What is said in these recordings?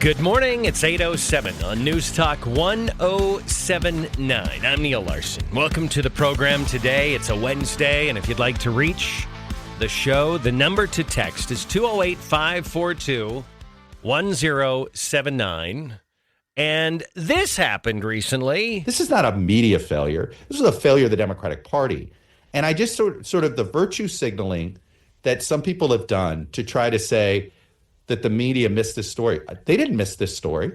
Good morning. It's 8:07 on News Talk 1079. I'm Neil Larson. Welcome to the program today. It's a Wednesday, and if you'd like to reach the show, the number to text is 208-542-1079. And this happened recently. This is not a media failure. This is a failure of the Democratic Party. And I just sort of the virtue signaling that some people have done to try to say that the media missed this story. They didn't miss this story.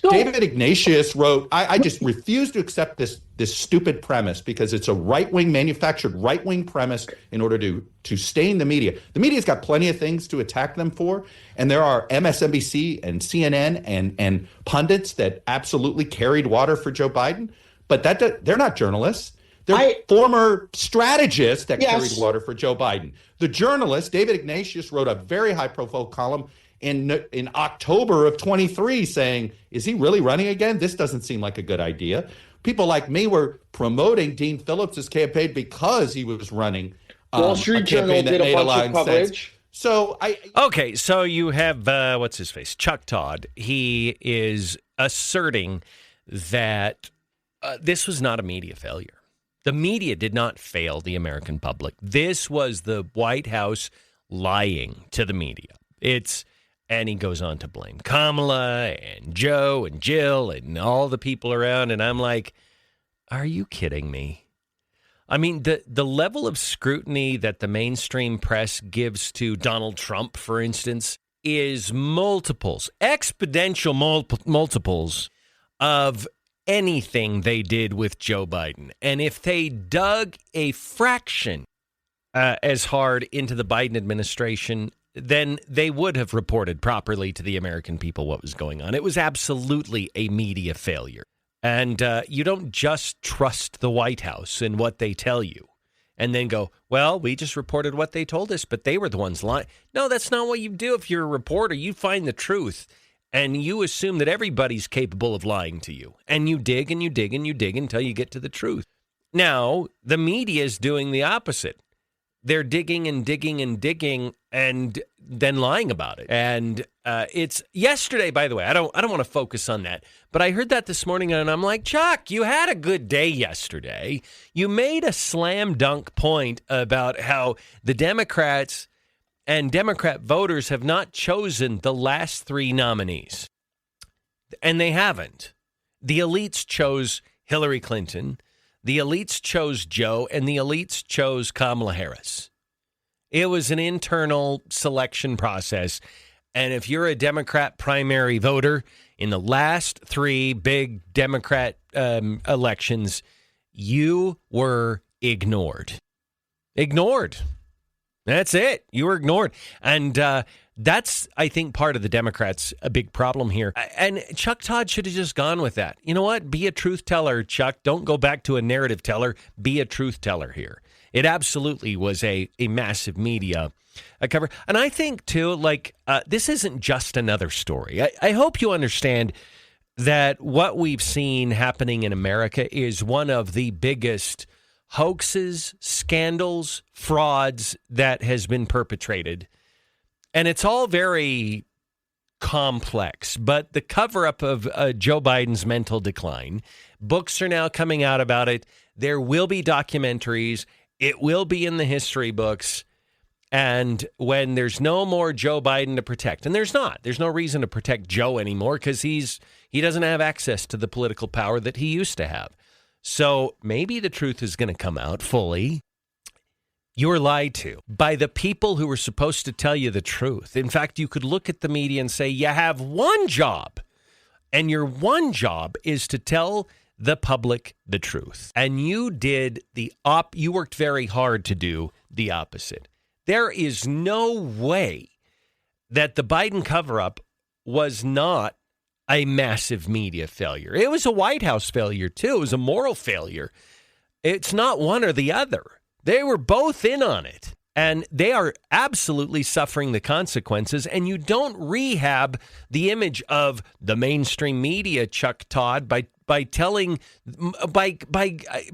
No. David Ignatius wrote, I just refuse to accept this stupid premise because it's a manufactured right-wing premise in order to stain the media. The media's got plenty of things to attack them for, and there are MSNBC and CNN and pundits that absolutely carried water for Joe Biden, but they're not journalists. They're former strategists that carried water for Joe Biden. The journalist, David Ignatius, wrote a very high-profile column in October of 23 saying, is he really running again? This doesn't seem like a good idea. People like me were promoting Dean Phillips' campaign because he was running Wall Street Journal did a bunch of coverage. So Okay, so you have, what's his face? Chuck Todd. He is asserting that this was not a media failure. The media did not fail the American public. This was the White House lying to the media. And he goes on to blame Kamala and Joe and Jill and all the people around. And I'm like, are you kidding me? I mean, the level of scrutiny that the mainstream press gives to Donald Trump, for instance, is exponential multiples of anything they did with Joe Biden. And if they dug a fraction as hard into the Biden administration, then they would have reported properly to the American people what was going on. It was absolutely a media failure. And you don't just trust the White House and what they tell you and then go, well, we just reported what they told us, but they were the ones lying. No, that's not what you do. If you're a reporter, you find the truth. And you assume that everybody's capable of lying to you. And you dig and you dig and you dig until you get to the truth. Now, the media is doing the opposite. They're digging and digging and digging and then lying about it. And it's yesterday, by the way, I don't want to focus on that. But I heard that this morning and I'm like, Chuck, you had a good day yesterday. You made a slam dunk point about how the Democrats and Democrat voters have not chosen the last three nominees. And they haven't. The elites chose Hillary Clinton. The elites chose Joe. And the elites chose Kamala Harris. It was an internal selection process. And if you're a Democrat primary voter in the last three big Democrat elections, you were ignored. Ignored. That's it. You were ignored. And that's, I think, part of the Democrats' a big problem here. And Chuck Todd should have just gone with that. You know what? Be a truth teller, Chuck. Don't go back to a narrative teller. Be a truth teller here. It absolutely was a massive media cover. And I think, too, this isn't just another story. I hope you understand that what we've seen happening in America is one of the biggest hoaxes, scandals, frauds that has been perpetrated. And it's all very complex. But the cover-up of Joe Biden's mental decline, books are now coming out about it. There will be documentaries. It will be in the history books. And when there's no more Joe Biden to protect, and there's no reason to protect Joe anymore because he doesn't have access to the political power that he used to have. So maybe the truth is going to come out fully. You were lied to by the people who were supposed to tell you the truth. In fact, you could look at the media and say, you have one job, and your one job is to tell the public the truth. And you did you worked very hard to do the opposite. There is no way that the Biden cover-up was not a massive media failure. It was a White House failure, too. It was a moral failure. It's not one or the other. They were both in on it. And they are absolutely suffering the consequences. And you don't rehab the image of the mainstream media, Chuck Todd, by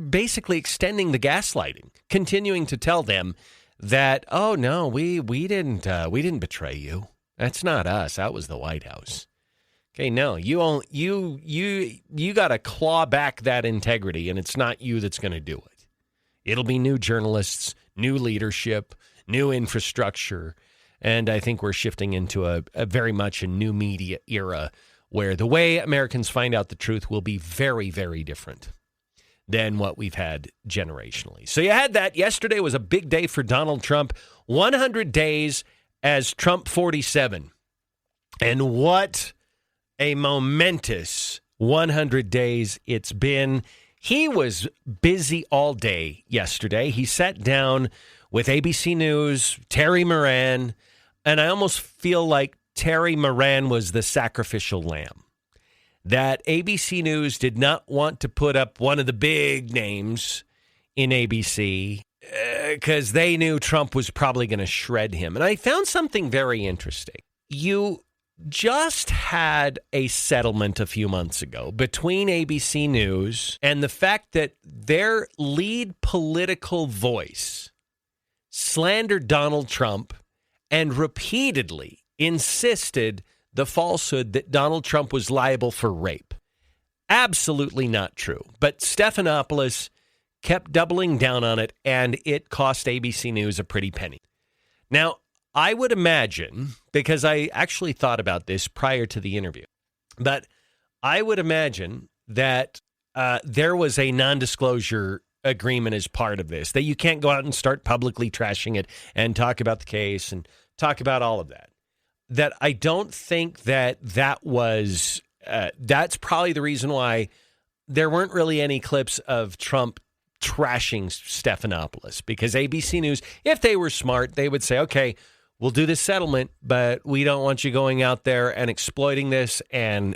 basically extending the gaslighting, continuing to tell them that, oh no, we didn't betray you. That's not us. That was the White House. Okay, no, you got to claw back that integrity, and it's not you that's going to do it. It'll be new journalists, new leadership, new infrastructure, and I think we're shifting into a very much a new media era where the way Americans find out the truth will be very, very different than what we've had generationally. So you had that. Yesterday was a big day for Donald Trump. 100 days as Trump 47. And what a momentous 100 days it's been. He was busy all day yesterday. He sat down with ABC News, Terry Moran, and I almost feel like Terry Moran was the sacrificial lamb. That ABC News did not want to put up one of the big names in ABC because they knew Trump was probably going to shred him. And I found something very interesting. You just had a settlement a few months ago between ABC News and the fact that their lead political voice slandered Donald Trump and repeatedly insisted the falsehood that Donald Trump was liable for rape. Absolutely not true. But Stephanopoulos kept doubling down on it, and it cost ABC News a pretty penny. Now, I would imagine, because I actually thought about this prior to the interview, but I would imagine that there was a non-disclosure agreement as part of this, that you can't go out and start publicly trashing it and talk about the case and talk about all of that. That I don't think that was, that's probably the reason why there weren't really any clips of Trump trashing Stephanopoulos, because ABC News, if they were smart, they would say, okay, we'll do this settlement, but we don't want you going out there and exploiting this. And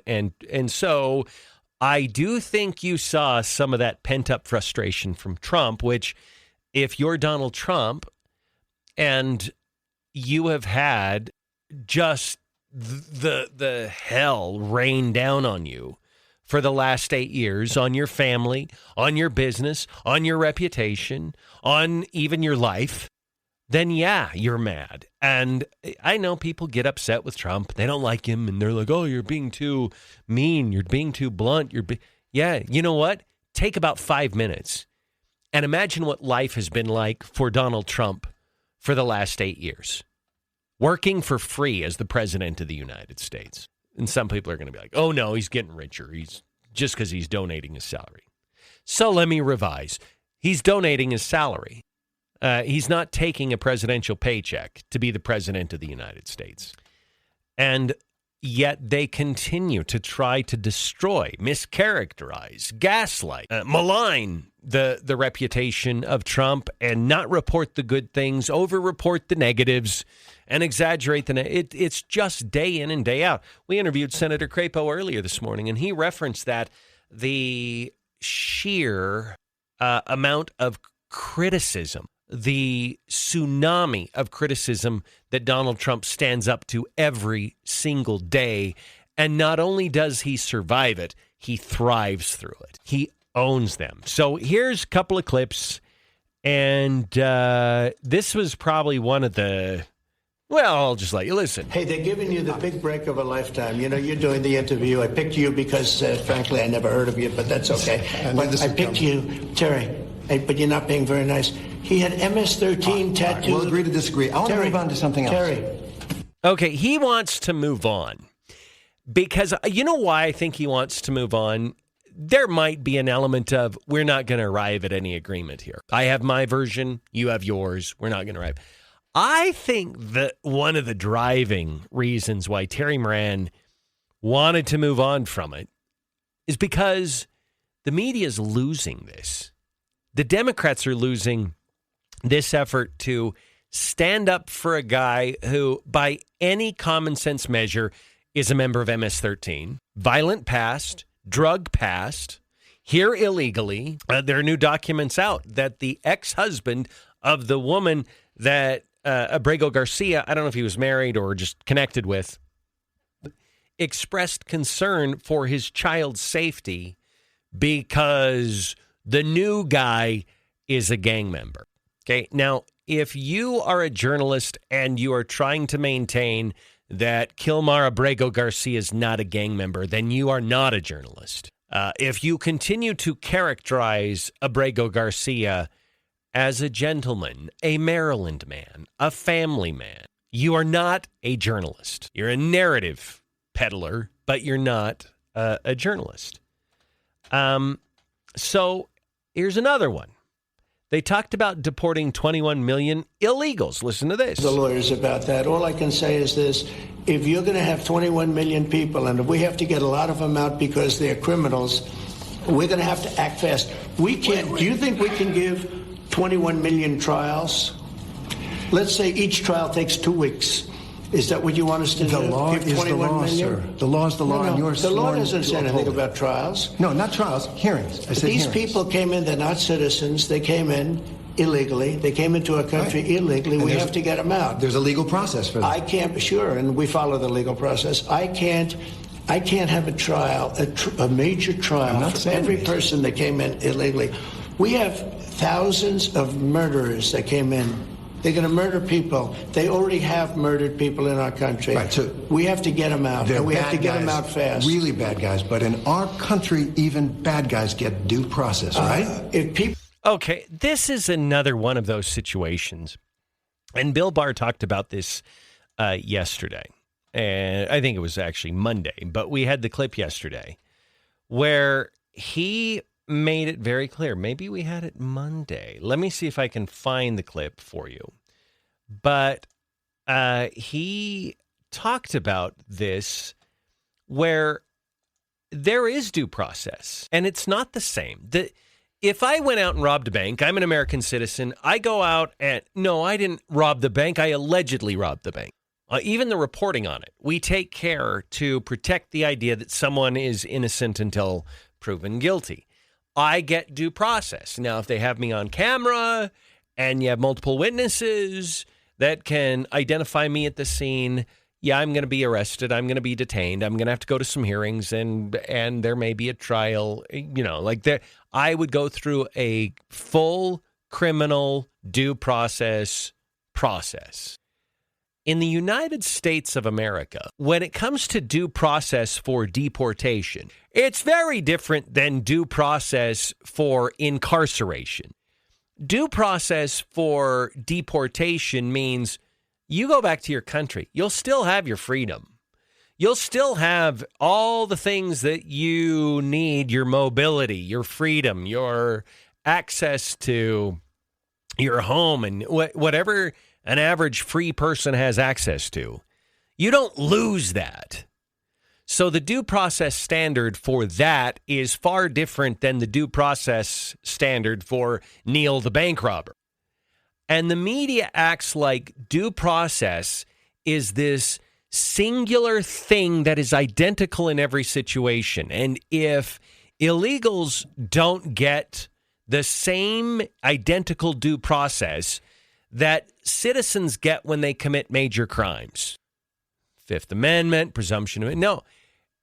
so I do think you saw some of that pent-up frustration from Trump, which if you're Donald Trump and you have had just the hell rain down on you for the last 8 years, on your family, on your business, on your reputation, on even your life, then yeah, you're mad. And I know people get upset with Trump. They don't like him, and they're like, oh, you're being too mean. You're being too blunt. Yeah, you know what? Take about 5 minutes and imagine what life has been like for Donald Trump for the last 8 years. Working for free as the president of the United States. And some people are going to be like, oh, no, he's getting richer. He's just because he's donating his salary. So let me revise. He's donating his salary. He's not taking a presidential paycheck to be the president of the United States. And yet they continue to try to destroy, mischaracterize, gaslight, malign the reputation of Trump and not report the good things, over-report the negatives, and exaggerate it's just day in and day out. We interviewed Senator Crapo earlier this morning, and he referenced that the sheer amount of criticism, the tsunami of criticism that Donald Trump stands up to every single day. And not only does he survive it, he thrives through it. He owns them. So here's a couple of clips. And this was probably one of the, well, I'll just let you listen. Hey, they're giving you the big break of a lifetime. You know, you're doing the interview. I picked you because, frankly, I never heard of you, but that's okay. But I picked you, Terry, but you're not being very nice. He had MS-13 tattooed. We'll agree to disagree. I want to move on to something else. Terry. Okay, he wants to move on. Because you know why I think he wants to move on? There might be an element of, we're not going to arrive at any agreement here. I have my version, you have yours, we're not going to arrive. I think that one of the driving reasons why Terry Moran wanted to move on from it is because the media is losing this. The Democrats are losing this effort to stand up for a guy who, by any common sense measure, is a member of MS-13, violent past, drug past, here illegally. There are new documents out that the ex-husband of the woman that Abrego Garcia, I don't know if he was married or just connected with, expressed concern for his child's safety because the new guy is a gang member. Okay, now, if you are a journalist and you are trying to maintain that Kilmar Abrego Garcia is not a gang member, then you are not a journalist. If you continue to characterize Abrego Garcia as a gentleman, a Maryland man, a family man, you are not a journalist. You're a narrative peddler, but you're not a journalist. So here's another one. They talked about deporting 21 million illegals. Listen to this. The lawyers about that. All I can say is this. If you're going to have 21 million people, and if we have to get a lot of them out because they're criminals, we're going to have to act fast. We can't. Do you think we can give 21 million trials? Let's say each trial takes 2 weeks. Is that what you want us to do? The law is the law, sir. The law is the law. No, no. The law doesn't say anything about trials. No, not trials. Hearings. I said These hearings. people came in. They're not citizens. They came in illegally. They came into our country illegally. We have to get them out. There's a legal process for that. I can't. Sure, and we follow the legal process. I can't have a trial, a major trial for every person that came in illegally. We have thousands of murderers that came in. They're going to murder people. They already have murdered people in our country. Right, so we have to get them out, and we have to get them out fast. Really bad guys, but in our country, even bad guys get due process, right? If people. Okay, this is another one of those situations. And Bill Barr talked about this yesterday. And I think it was actually Monday, but we had the clip yesterday where he made it very clear. Maybe we had it Monday. Let me see if I can find the clip for you. But he talked about this where there is due process, and it's not the same. If I went out and robbed a bank, I'm an American citizen. I go out and, no, I didn't rob the bank. I allegedly robbed the bank. Even the reporting on it, we take care to protect the idea that someone is innocent until proven guilty. I get due process. Now, if they have me on camera and you have multiple witnesses that can identify me at the scene, yeah, I'm going to be arrested. I'm going to be detained. I'm going to have to go to some hearings, and there may be a trial. I would go through a full criminal due process. In the United States of America, when it comes to due process for deportation, it's very different than due process for incarceration. Due process for deportation means you go back to your country. You'll still have your freedom. You'll still have all the things that you need, your mobility, your freedom, your access to your home, and whatever an average free person has access to. You don't lose that. So the due process standard for that is far different than the due process standard for Neal the bank robber. And the media acts like due process is this singular thing that is identical in every situation. And if illegals don't get the same identical due process that citizens get when they commit major crimes, Fifth Amendment, presumption of no,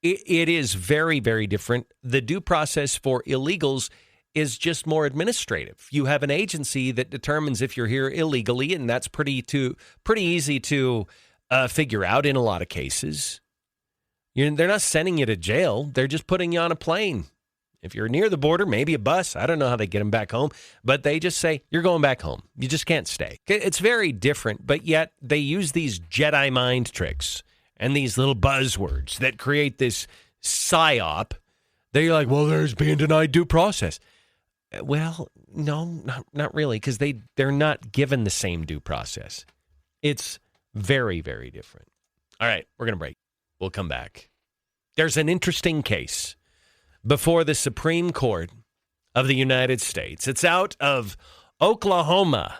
it is very, very different. The due process for illegals is just more administrative. You have an agency that determines if you're here illegally, and that's pretty easy to figure out in a lot of cases. They're not sending you to jail. They're just putting you on a plane. If you're near the border, maybe a bus. I don't know how they get them back home, but they just say, you're going back home. You just can't stay. It's very different, but yet they use these Jedi mind tricks and these little buzzwords that create this psyop. They're like, well, there's being denied due process. Well, no, not really, because they're not given the same due process. It's very, very different. All right, we're going to break. We'll come back. There's an interesting case before the Supreme Court of the United States. It's out of Oklahoma,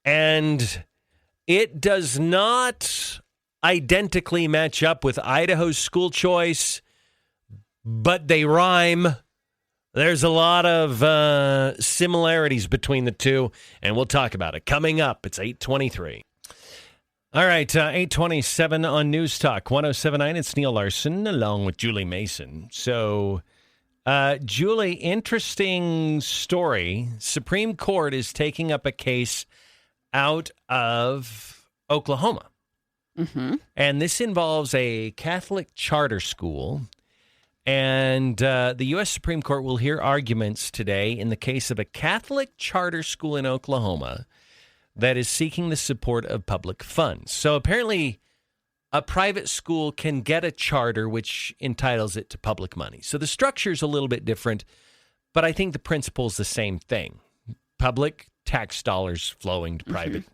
and it does not identically match up with Idaho's school choice, but they rhyme. There's a lot of similarities between the two, and we'll talk about it. Coming up, it's 8:23. All right, 8:27 on News Talk 107.9. It's Neil Larson along with Julie Mason. So, Julie, interesting story. Supreme Court is taking up a case out of Oklahoma. Mm-hmm. And this involves a Catholic charter school. And the U.S. Supreme Court will hear arguments today in the case of a Catholic charter school in Oklahoma that is seeking the support of public funds. So apparently a private school can get a charter which entitles it to public money. So the structure is a little bit different, but I think the principle is the same thing. Public tax dollars flowing to private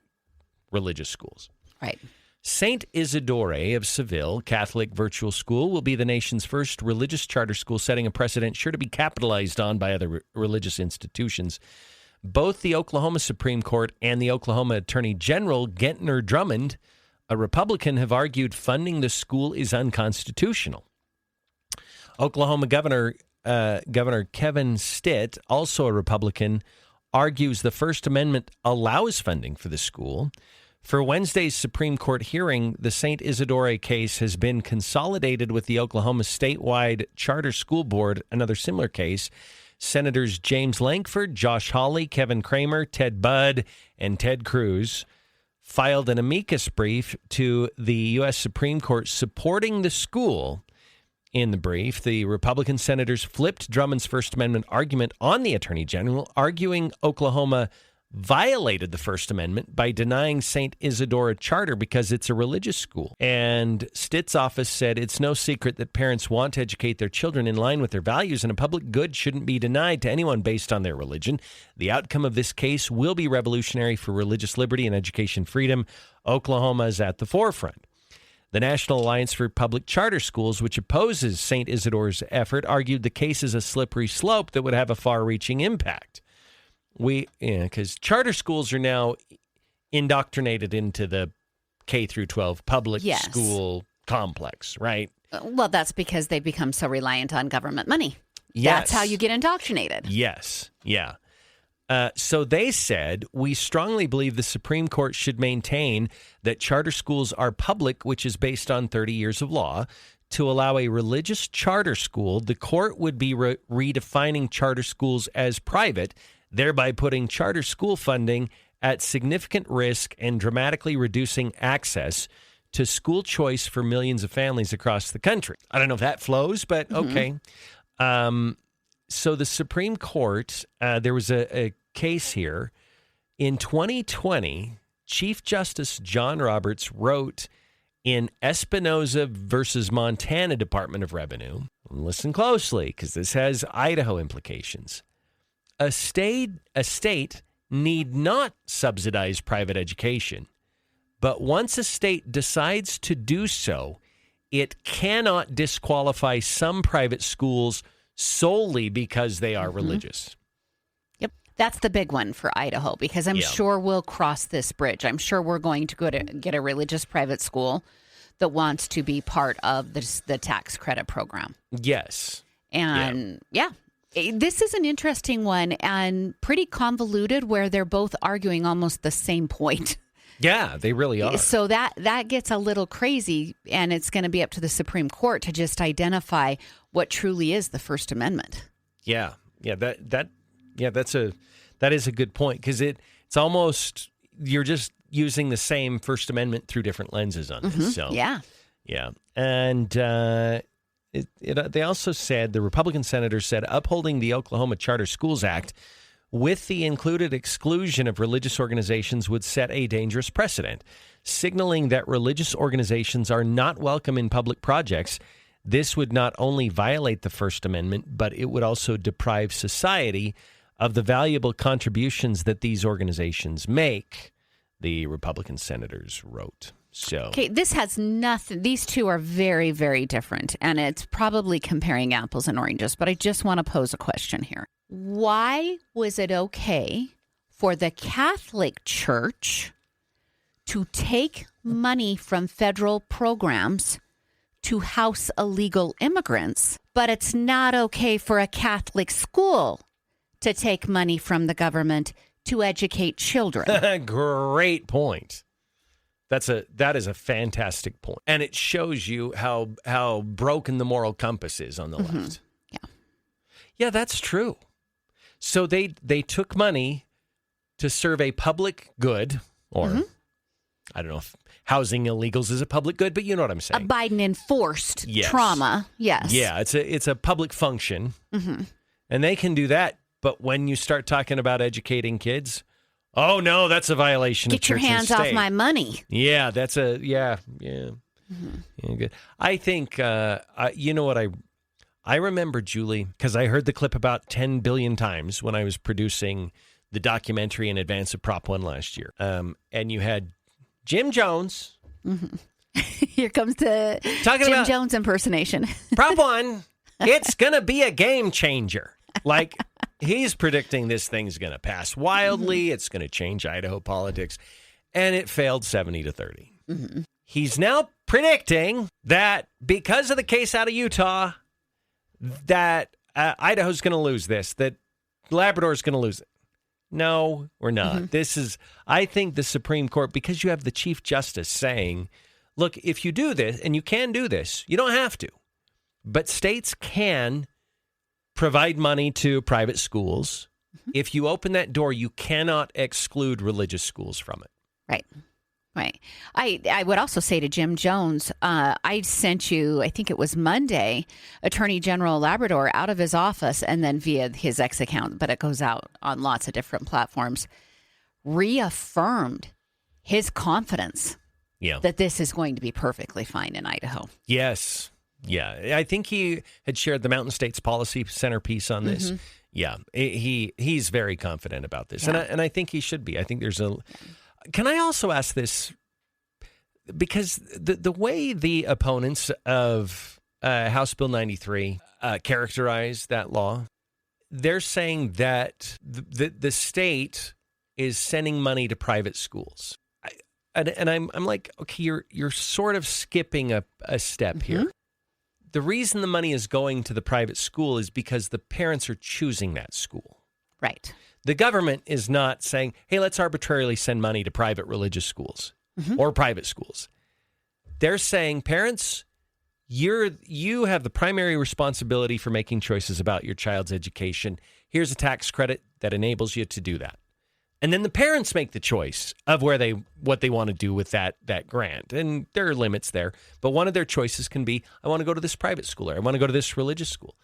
religious schools. Right. St. Isidore of Seville Catholic Virtual School will be the nation's first religious charter school, setting a precedent sure to be capitalized on by other religious institutions. Both the Oklahoma Supreme Court and the Oklahoma Attorney General, Gentner Drummond, a Republican, have argued funding the school is unconstitutional. Oklahoma Governor Kevin Stitt, also a Republican, argues the First Amendment allows funding for the school. For Wednesday's Supreme Court hearing, the St. Isidore case has been consolidated with the Oklahoma statewide charter school board, another similar case. Senators James Lankford, Josh Hawley, Kevin Kramer, Ted Budd, and Ted Cruz filed an amicus brief to the U.S. Supreme Court supporting the school. In the brief, the Republican senators flipped Drummond's First Amendment argument on the Attorney General, arguing Oklahoma violated the First Amendment by denying St. Isidore a charter because it's a religious school. And Stitt's office said it's no secret that parents want to educate their children in line with their values, and a public good shouldn't be denied to anyone based on their religion. The outcome of this case will be revolutionary for religious liberty and education freedom. Oklahoma is at the forefront. The National Alliance for Public Charter Schools, which opposes St. Isidore's effort, argued the case is a slippery slope that would have a far-reaching impact. Because charter schools are now indoctrinated into the K through 12 public school complex, right? Well, that's because they've become so reliant on government money. Yes. That's how you get indoctrinated. Yes. Yeah. So they said, we strongly believe the Supreme Court should maintain that charter schools are public, which is based on 30 years of law. To allow a religious charter school, the court would be redefining charter schools as private, thereby putting charter school funding at significant risk and dramatically reducing access to school choice for millions of families across the country. I don't know if that flows, but okay. So the Supreme Court, there was a case here. In 2020, Chief Justice John Roberts wrote in Espinoza versus Montana Department of Revenue, listen closely because this has Idaho implications. A state need not subsidize private education, but once a state decides to do so, it cannot disqualify some private schools solely because they are religious. Yep. That's the big one for Idaho, because I'm sure we'll cross this bridge. I'm sure we're going to go to get a religious private school that wants to be part of the tax credit program. Yes. And this is an interesting one and pretty convoluted, where they're both arguing almost the same point. Yeah, they really are. So that gets a little crazy, and it's going to be up to the Supreme Court to just identify what truly is the First Amendment. Yeah, that is a good point, because it's almost, you're just using the same First Amendment through different lenses on this. So yeah, and they also said, the Republican senator said, upholding the Oklahoma Charter Schools Act with the included exclusion of religious organizations would set a dangerous precedent, signaling that religious organizations are not welcome in public projects. This would not only violate the First Amendment, but it would also deprive society of the valuable contributions that these organizations make, the Republican senators wrote. So, okay, this has nothing. These two are very, very different, and it's probably comparing apples and oranges, but I just want to pose a question here. Why was it okay for the Catholic Church to take money from federal programs to house illegal immigrants, but it's not okay for a Catholic school to take money from the government to educate children? Great point. That is a fantastic point. And it shows you how broken the moral compass is on the left. Yeah, that's true. So they took money to serve a public good, or I don't know if housing illegals is a public good, but you know what I'm saying. A Biden enforced trauma. Yes. Yeah, it's a public function. And they can do that. But when you start talking about educating kids, oh no, that's a violation of church and state. Get your hands off my money. Yeah, that's yeah, good. I think, you know what I remember, Julie, because I heard the clip about 10 billion times when I was producing the documentary in advance of Prop 1 last year. And you had Jim Jones. Here comes the Jim Jones impersonation. Prop 1, it's going to be a game changer. Like, he's predicting this thing's going to pass wildly. It's going to change Idaho politics. And it failed 70-30. He's now predicting that because of the case out of Utah, that Idaho's going to lose this, that Labrador's going to lose it. No, we're not. I think the Supreme Court, because you have the Chief Justice saying, look, if you do this, and you can do this, you don't have to, but states can provide money to private schools. If you open that door, you cannot exclude religious schools from it. Right. I would also say to Jim Jones, I sent you, I think it was Monday, Attorney General Labrador out of his office and then via his X account, but it goes out on lots of different platforms, reaffirmed his confidence that this is going to be perfectly fine in Idaho. Yes. Yeah. I think he had shared the Mountain States Policy Center piece on this. Yeah. He's very confident about this. Yeah. And I think he should be. I think there's a... Can I also ask this? Because the way the opponents of House Bill 93 characterize that law, they're saying that the state is sending money to private schools. And I'm like, okay, you're sort of skipping a step here. The reason the money is going to the private school is because the parents are choosing that school. Right. The government is not saying, hey, let's arbitrarily send money to private religious schools or private schools. They're saying, parents, you have the primary responsibility for making choices about your child's education. Here's a tax credit that enables you to do that. And then the parents make the choice of what they want to do with that grant. And there are limits there. But one of their choices can be, I want to go to this private school or I want to go to this religious school.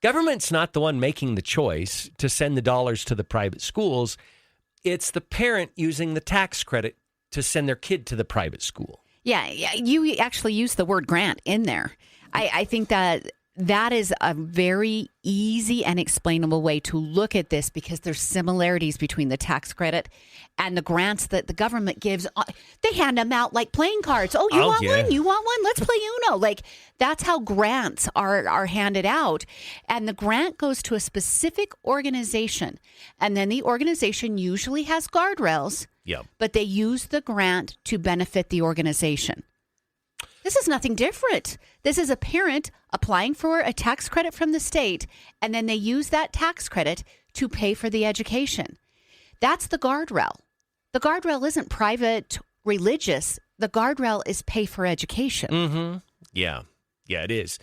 Government's not the one making the choice to send the dollars to the private schools. It's the parent using the tax credit to send their kid to the private school. Yeah, you actually use the word grant in there. I think that is a very easy and explainable way to look at this because there's similarities between the tax credit and the grants that the government gives. They hand them out like playing cards. Oh, you want one? You want one? Let's play Uno. Like, that's how grants are handed out. And the grant goes to a specific organization. And then the organization usually has guardrails. Yeah. But they use the grant to benefit the organization. This is nothing different. This is a parent applying for a tax credit from the state, and then they use that tax credit to pay for the education. That's the guardrail. The guardrail isn't private religious. The guardrail is pay for education. Yeah, it is.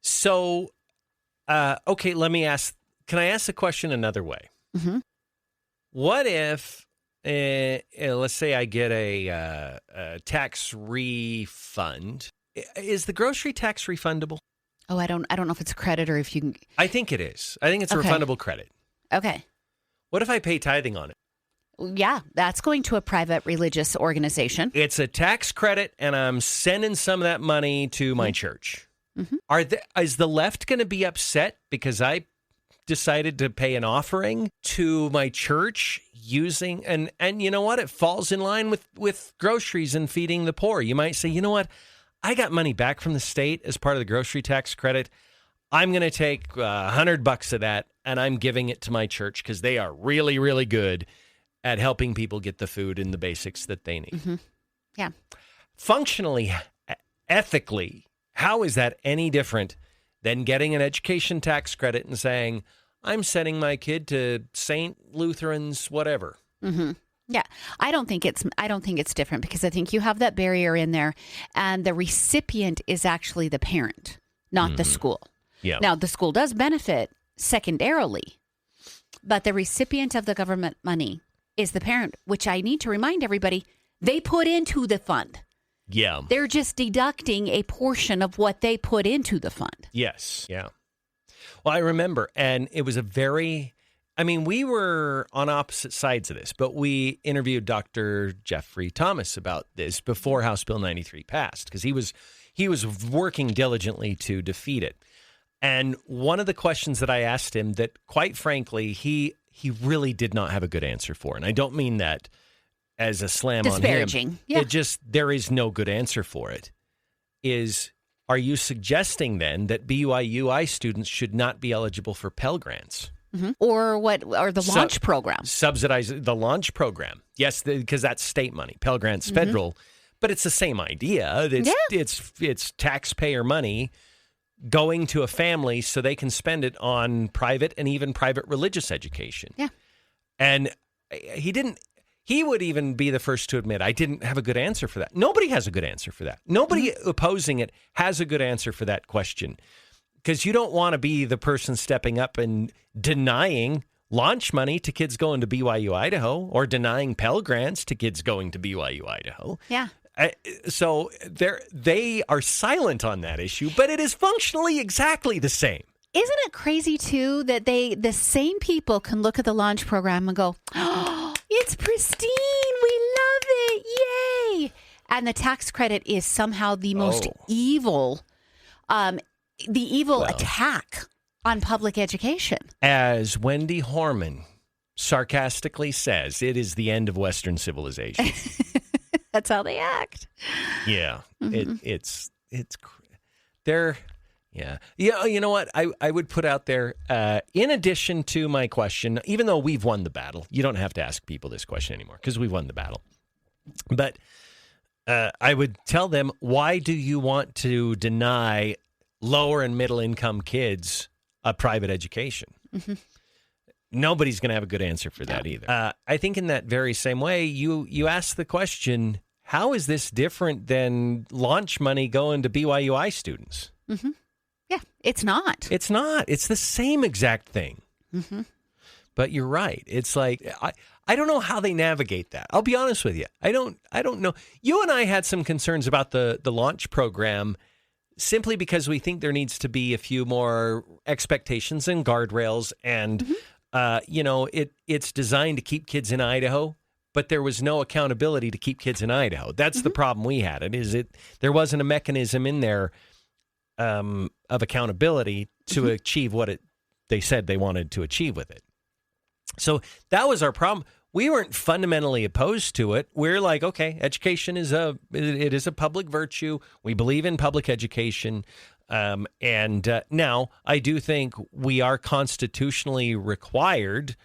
So, okay, can I ask the question another way? What if... let's say I get a tax refund. Is the grocery tax refundable? Oh, I don't know if it's a credit or if you can. I think it is. I think it's a refundable credit. Okay. What if I pay tithing on it? Yeah, that's going to a private religious organization. It's a tax credit, and I'm sending some of that money to my church. Is the left going to be upset because I decided to pay an offering to my church using, and you know what? It falls in line with groceries and feeding the poor. You might say, you know what? I got money back from the state as part of the grocery tax credit. I'm going to take $100 of that, and I'm giving it to my church because they are really, really good at helping people get the food and the basics that they need. Yeah. Functionally, ethically, how is that any different than getting an education tax credit and saying, I'm sending my kid to St. Lutheran's, whatever? Yeah, I don't think it's different because I think you have that barrier in there, and the recipient is actually the parent, not the school. Yeah. Now, the school does benefit secondarily, but the recipient of the government money is the parent, which I need to remind everybody, They put into the fund. Yeah. They're just deducting a portion of what they put into the fund. Yes. Yeah. Well, I remember, and it was we were on opposite sides of this, but we interviewed Dr. Jeffrey Thomas about this before House Bill 93 passed, because he was working diligently to defeat it. And one of the questions that I asked him that, quite frankly, he really did not have a good answer for, and I don't mean that as a slam on him. Disparaging. Yeah. There is no good answer for it, is, are you suggesting then that BYUI students should not be eligible for Pell Grants? Mm-hmm. Or the launch program. Subsidize the launch program. Yes, because that's state money. Pell Grant's federal, but it's the same idea. It's taxpayer money going to a family so they can spend it on private and even private religious education. Yeah. And he would even be the first to admit, I didn't have a good answer for that. Nobody has a good answer for that. Nobody opposing it has a good answer for that question. Because you don't want to be the person stepping up and denying launch money to kids going to BYU Idaho, or denying Pell Grants to kids going to BYU Idaho. Yeah. So they are silent on that issue, but it is functionally exactly the same. Isn't it crazy, too, that the same people can look at the launch program and go, oh, it's pristine, we love it, yay! And the tax credit is somehow the most evil attack on public education. As Wendy Horman sarcastically says, it is the end of Western civilization. That's how they act. Yeah. Yeah. You know what? I would put out there, in addition to my question, even though we've won the battle, you don't have to ask people this question anymore because we've won the battle. But I would tell them, why do you want to deny lower and middle income kids a private education? Mm-hmm. Nobody's going to have a good answer for that either. I think in that very same way, you ask the question, how is this different than launch money going to BYUI students? Mm-hmm. Yeah, it's not. It's not. It's the same exact thing. Mm-hmm. But you're right. It's like, I don't know how they navigate that. I'll be honest with you. I don't know. You and I had some concerns about the launch program simply because we think there needs to be a few more expectations and guardrails. And, it's designed to keep kids in Idaho, but there was no accountability to keep kids in Idaho. That's the problem we had. There wasn't a mechanism in there of accountability to achieve what they said they wanted to achieve with it. So that was our problem. We weren't fundamentally opposed to it. We're like, okay, education is a public virtue. We believe in public education. And now I do think we are constitutionally required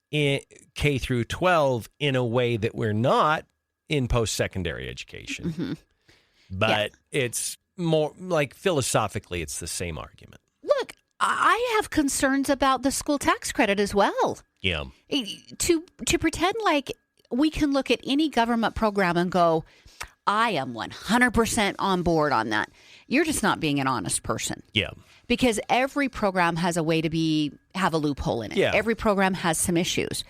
in K through 12 in a way that we're not in post-secondary education. Mm-hmm. But it's more like philosophically, it's the same argument. Look, I have concerns about the school tax credit as well. Yeah. To pretend like we can look at any government program and go, I am 100% on board on that. You're just not being an honest person. Yeah. Because every program has a way to have a loophole in it. Yeah. Every program has some issues.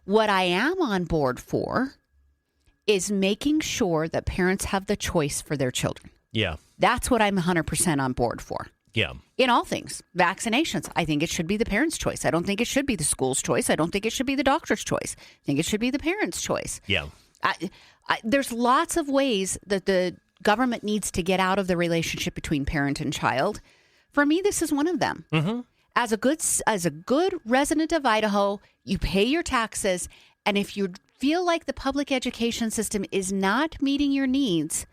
What I am on board for is making sure that parents have the choice for their children. Yeah. That's what I'm 100% on board for. Yeah. In all things. Vaccinations, I think it should be the parents' choice. I don't think it should be the school's choice. I don't think it should be the doctor's choice. I think it should be the parents' choice. Yeah. There's lots of ways that the government needs to get out of the relationship between parent and child. For me, this is one of them. Mm-hmm. As a good resident of Idaho, you pay your taxes, and if you feel like the public education system is not meeting your needs,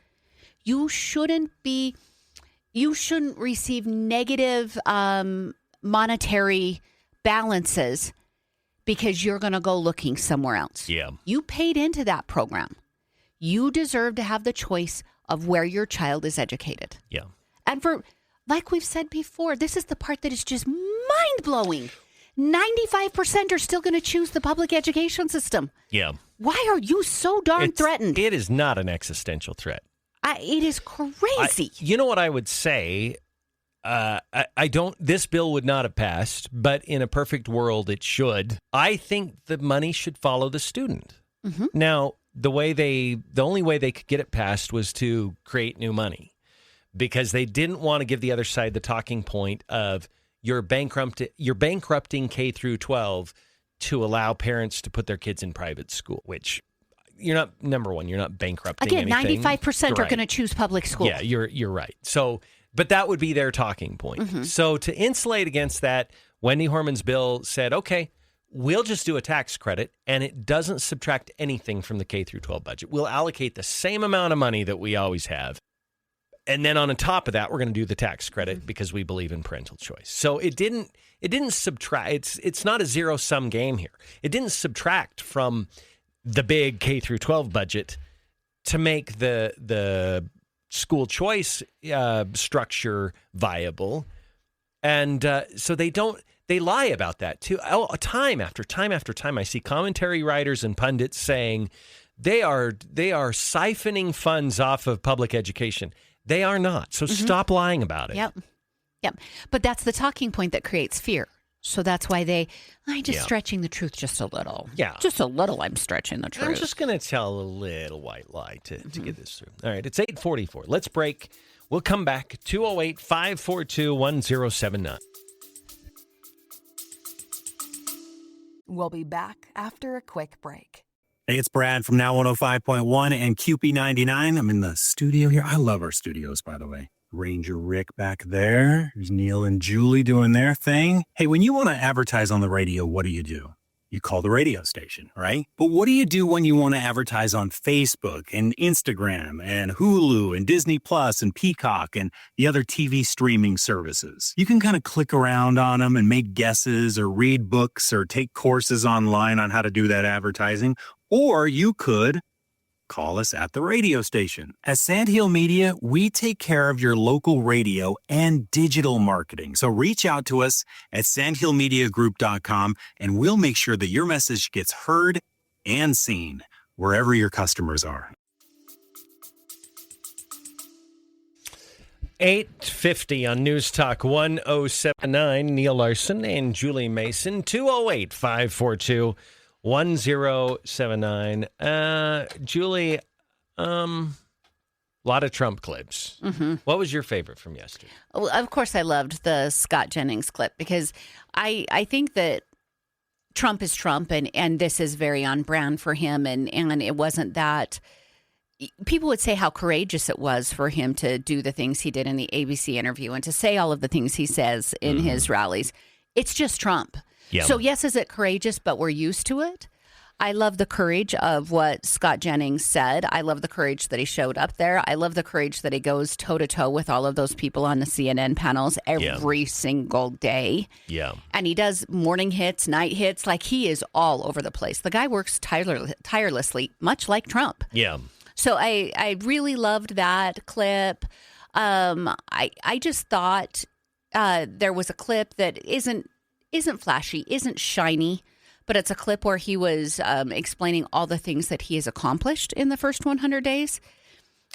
you shouldn't receive negative monetary balances because you're going to go looking somewhere else. Yeah. You paid into that program. You deserve to have the choice of where your child is educated. Yeah. And like we've said before, this is the part that is just mind-blowing. 95% are still going to choose the public education system. Yeah. Why are you so darn threatened? It is not an existential threat. It is crazy. You know what I would say? This bill would not have passed, but in a perfect world, it should. I think the money should follow the student. Mm-hmm. Now, the only way they could get it passed was to create new money, because they didn't want to give the other side the talking point of you're bankrupting K through 12 to allow parents to put their kids in private school, which you're not, number one, you're not bankrupting anything. 95% are going to choose public school. Yeah, you're right. So, but that would be their talking point. Mm-hmm. So to insulate against that, Wendy Horman's bill said, okay, we'll just do a tax credit, and it doesn't subtract anything from the K through 12 budget. We'll allocate the same amount of money that we always have. And then on top of that, we're going to do the tax credit because we believe in parental choice. So it didn't subtract. It's not a zero-sum game here. It didn't subtract from the big K through 12 budget to make the school choice structure viable. And so they lie about that too. Time after time after time, I see commentary writers and pundits saying they are siphoning funds off of public education. They are not. So stop lying about it. Yep. But that's the talking point that creates fear. So that's why I'm just stretching the truth just a little. Yeah. Just a little, I'm stretching the truth. I'm just going to tell a little white lie to get this through. All right, it's 8:44. Let's break. We'll come back. 208-542-1079. We'll be back after a quick break. Hey, it's Brad from Now 105.1 and QP99. I'm in the studio here. I love our studios, by the way. Ranger Rick back there. There's Neal and Julie doing their thing. Hey, when you want to advertise on the radio, what do? You call the radio station, right? But what do you do when you want to advertise on Facebook and Instagram and Hulu and Disney Plus and Peacock and the other TV streaming services? You can kind of click around on them and make guesses or read books or take courses online on how to do that advertising. Or you could call us at the radio station. At Sandhill Media, we take care of your local radio and digital marketing. So reach out to us at sandhillmediagroup.com and we'll make sure that your message gets heard and seen wherever your customers are. 8:50 on News Talk 1079. Neal Larson and Julie Mason. 208-542-1079. Julie, a lot of Trump clips. Mm-hmm. What was your favorite from yesterday? Well, of course, I loved the Scott Jennings clip because I think that Trump is Trump, and this is very on brand for him. And it wasn't that people would say how courageous it was for him to do the things he did in the ABC interview and to say all of the things he says in his rallies. It's just Trump. Yeah. So, yes, is it courageous, but we're used to it? I love the courage of what Scott Jennings said. I love the courage that he showed up there. I love the courage that he goes toe-to-toe with all of those people on the CNN panels every single day. Yeah. And he does morning hits, night hits. Like, he is all over the place. The guy works tirelessly, much like Trump. Yeah. So I really loved that clip. I just thought there was a clip that isn't flashy, isn't shiny, but it's a clip where he was explaining all the things that he has accomplished in the first 100 days.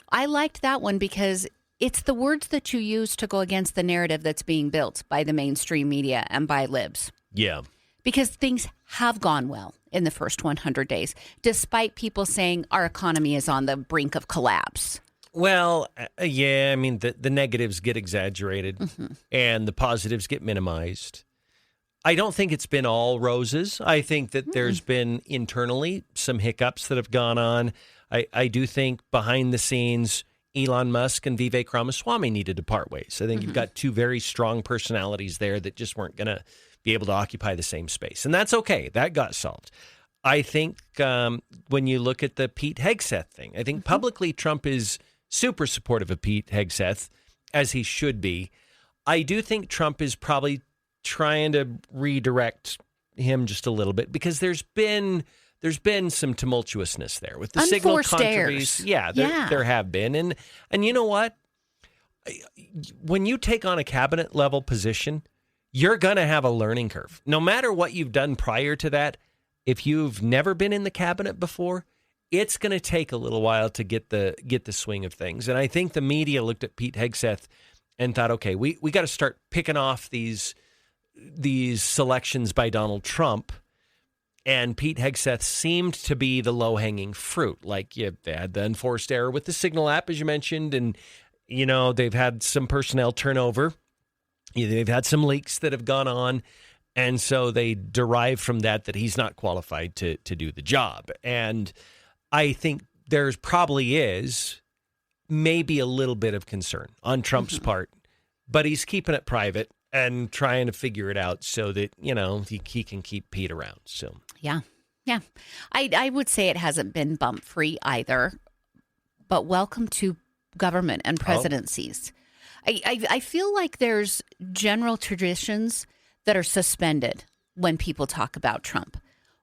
I liked that one because it's the words that you use to go against the narrative that's being built by the mainstream media and by libs. Yeah. Because things have gone well in the first 100 days, despite people saying our economy is on the brink of collapse. Well, yeah, I mean, the negatives get exaggerated and the positives get minimized. I don't think it's been all roses. I think that there's been internally some hiccups that have gone on. I do think behind the scenes, Elon Musk and Vivek Ramaswamy needed to part ways. I think you've got two very strong personalities there that just weren't going to be able to occupy the same space. And that's okay. That got solved. I think when you look at the Pete Hegseth thing, I think publicly Trump is super supportive of Pete Hegseth, as he should be. I do think Trump is probably trying to redirect him just a little bit because there's been some tumultuousness there with the signal controversies. Yeah, there have been. And you know what? When you take on a cabinet level position, you're going to have a learning curve. No matter what you've done prior to that, if you've never been in the cabinet before, it's going to take a little while to get the swing of things. And I think the media looked at Pete Hegseth and thought, okay, we got to start picking off these selections by Donald Trump And Pete Hegseth seemed to be the low-hanging fruit. Like, they had the enforced error with the Signal app, as you mentioned, and, they've had some personnel turnover. They've had some leaks that have gone on, and so they derive from that he's not qualified to do the job. And I think there's probably is maybe a little bit of concern on Trump's part, but he's keeping it private and trying to figure it out so that, he can keep Pete around. So Yeah. I would say it hasn't been bump-free either, but welcome to government and presidencies. I feel like there's general traditions that are suspended when people talk about Trump.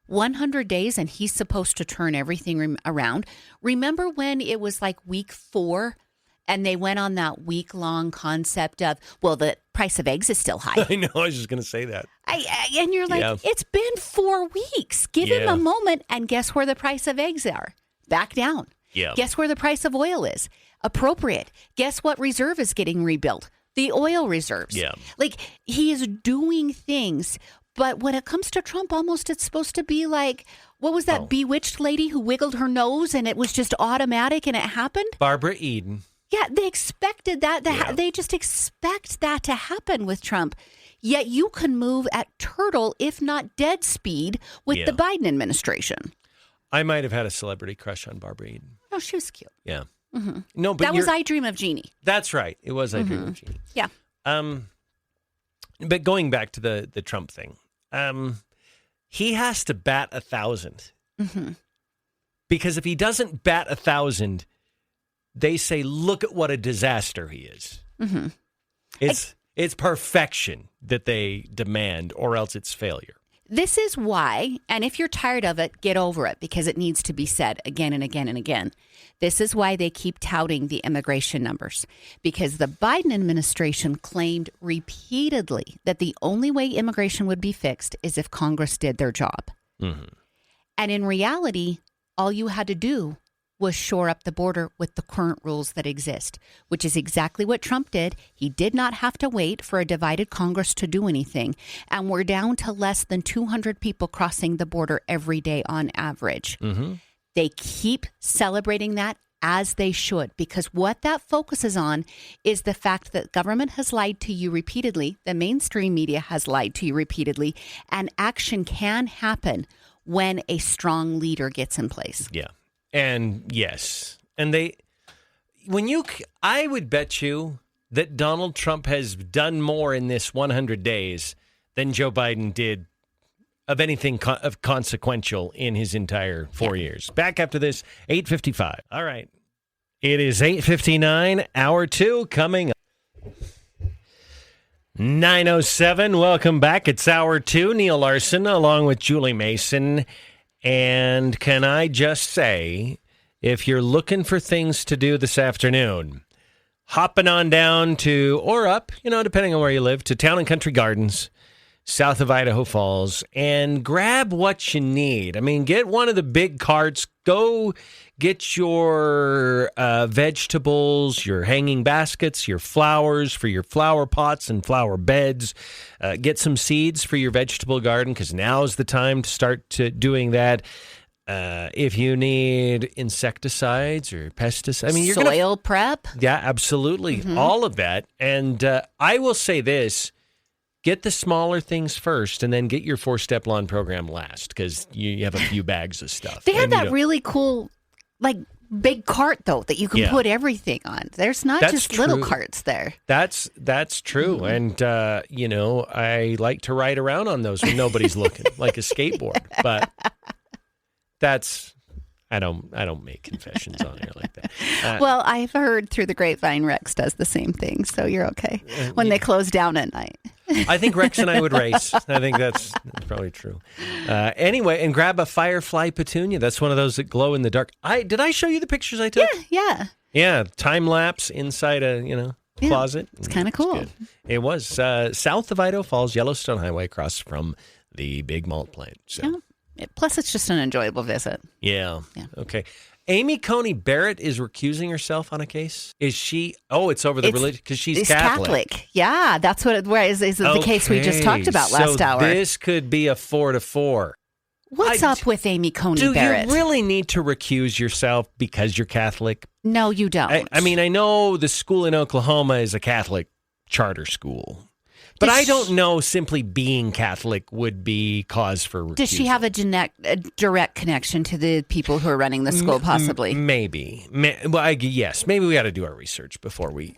100 days and he's supposed to turn everything around. Remember when it was like week 4 and they went on that week-long concept of, well, the price of eggs is still high. I know, I was just going to say that. And you're like, It's been 4 weeks. Give him a moment, and guess where the price of eggs are? Back down. Yeah. Guess where the price of oil is? Appropriate. Guess what reserve is getting rebuilt? The oil reserves. Yeah. Like, he is doing things. But when it comes to Trump, almost it's supposed to be like, what was that bewitched lady who wiggled her nose and it was just automatic and it happened? Barbara Eden. Yeah, they expected that. They just expect that to happen with Trump. Yet you can move at turtle, if not dead speed, with the Biden administration. I might have had a celebrity crush on Barbara Eden. Oh, she was cute. Yeah. Mm-hmm. No, but that was I Dream of Jeannie. That's right. It was I Dream of Jeannie. Yeah. But going back to the Trump thing, he has to bat 1,000. Because if he doesn't bat 1,000, they say, look at what a disaster he is. It's perfection that they demand, or else it's failure. This is why, and if you're tired of it, get over it, because it needs to be said again and again and again. This is why they keep touting the immigration numbers, because the Biden administration claimed repeatedly that the only way immigration would be fixed is if Congress did their job. And in reality, all you had to do was shore up the border with the current rules that exist, which is exactly what Trump did. He did not have to wait for a divided Congress to do anything. And we're down to less than 200 people crossing the border every day on average. They keep celebrating that, as they should, because what that focuses on is the fact that government has lied to you repeatedly, the mainstream media has lied to you repeatedly, and action can happen when a strong leader gets in place. Yeah. And yes, and I would bet you that Donald Trump has done more in this 100 days than Joe Biden did of anything of consequential in his entire 4 years. Back after this, 8:55. All right. It is 8:59, hour 2 coming up. 9:07. Welcome back. It's hour 2. Neil Larson along with Julie Mason. And can I just say, if you're looking for things to do this afternoon, hopping on down to, or up, depending on where you live, to Town and Country Gardens, south of Idaho Falls, and grab what you need. I mean, get one of the big carts, go get your vegetables, your hanging baskets, your flowers for your flower pots and flower beds. Get some seeds for your vegetable garden, because now's the time to start doing that. If you need insecticides or pesticides, I mean, you're soil prep. Yeah, absolutely. All of that. And I will say this. Get the smaller things first, and then get your 4-step lawn program last, because you have a few bags of stuff. They have that really cool, big cart, though, that you can put everything on. There's not just little carts there. That's true. And, I like to ride around on those when nobody's looking, like a skateboard. But I don't make confessions on air like that. Well, I've heard through the grapevine Rex does the same thing, so you're okay when they close down at night. I think Rex and I would race. I think that's probably true. Anyway, and grab a firefly petunia. That's one of those that glow in the dark. Did I show you the pictures I took? Yeah. Yeah, time lapse inside a closet. It's kind of cool. It was south of Idaho Falls, Yellowstone Highway, across from the big malt plant. So. Yeah. Plus, it's just an enjoyable visit. Yeah. Okay. Amy Coney Barrett is recusing herself on a case. Is she? Oh, it's over the religion, because she's Catholic. Yeah, that's what it was. Is the case we just talked about last hour. This could be a 4-4. What's up with Amy Coney Barrett? Do you really need to recuse yourself because you're Catholic? No, you don't. I mean, I know the school in Oklahoma is a Catholic charter school, but I don't know simply being Catholic would be cause for recusal. Does she have a direct connection to the people who are running the school, possibly? Maybe. Yes. Maybe we got to do our research before we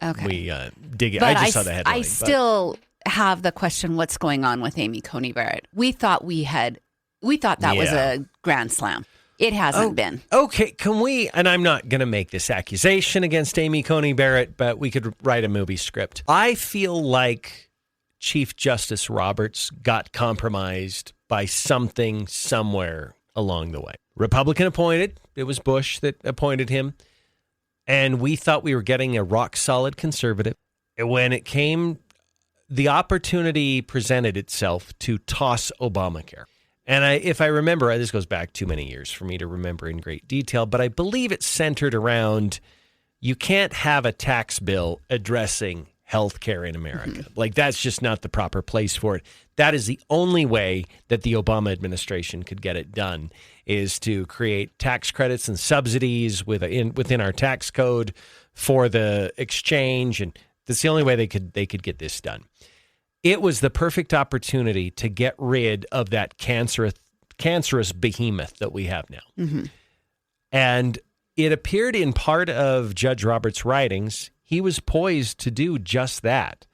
dig it. But I just saw the headline. I still have the question, what's going on with Amy Coney Barrett? We thought that was a grand slam. It hasn't been. Okay, can we, and I'm not going to make this accusation against Amy Coney Barrett, but we could write a movie script. I feel like Chief Justice Roberts got compromised by something somewhere along the way. Republican appointed. It was Bush that appointed him. And we thought we were getting a rock-solid conservative. When it came, the opportunity presented itself to toss Obamacare. And if I remember, this goes back too many years for me to remember in great detail, but I believe it's centered around you can't have a tax bill addressing health care in America. Mm-hmm. Like, that's just not the proper place for it. That is the only way that the Obama administration could get it done, is to create tax credits and subsidies within our tax code for the exchange. And that's the only way they could get this done. It was the perfect opportunity to get rid of that cancerous behemoth that we have now. Mm-hmm. And it appeared in part of Judge Roberts' writings, he was poised to do just that.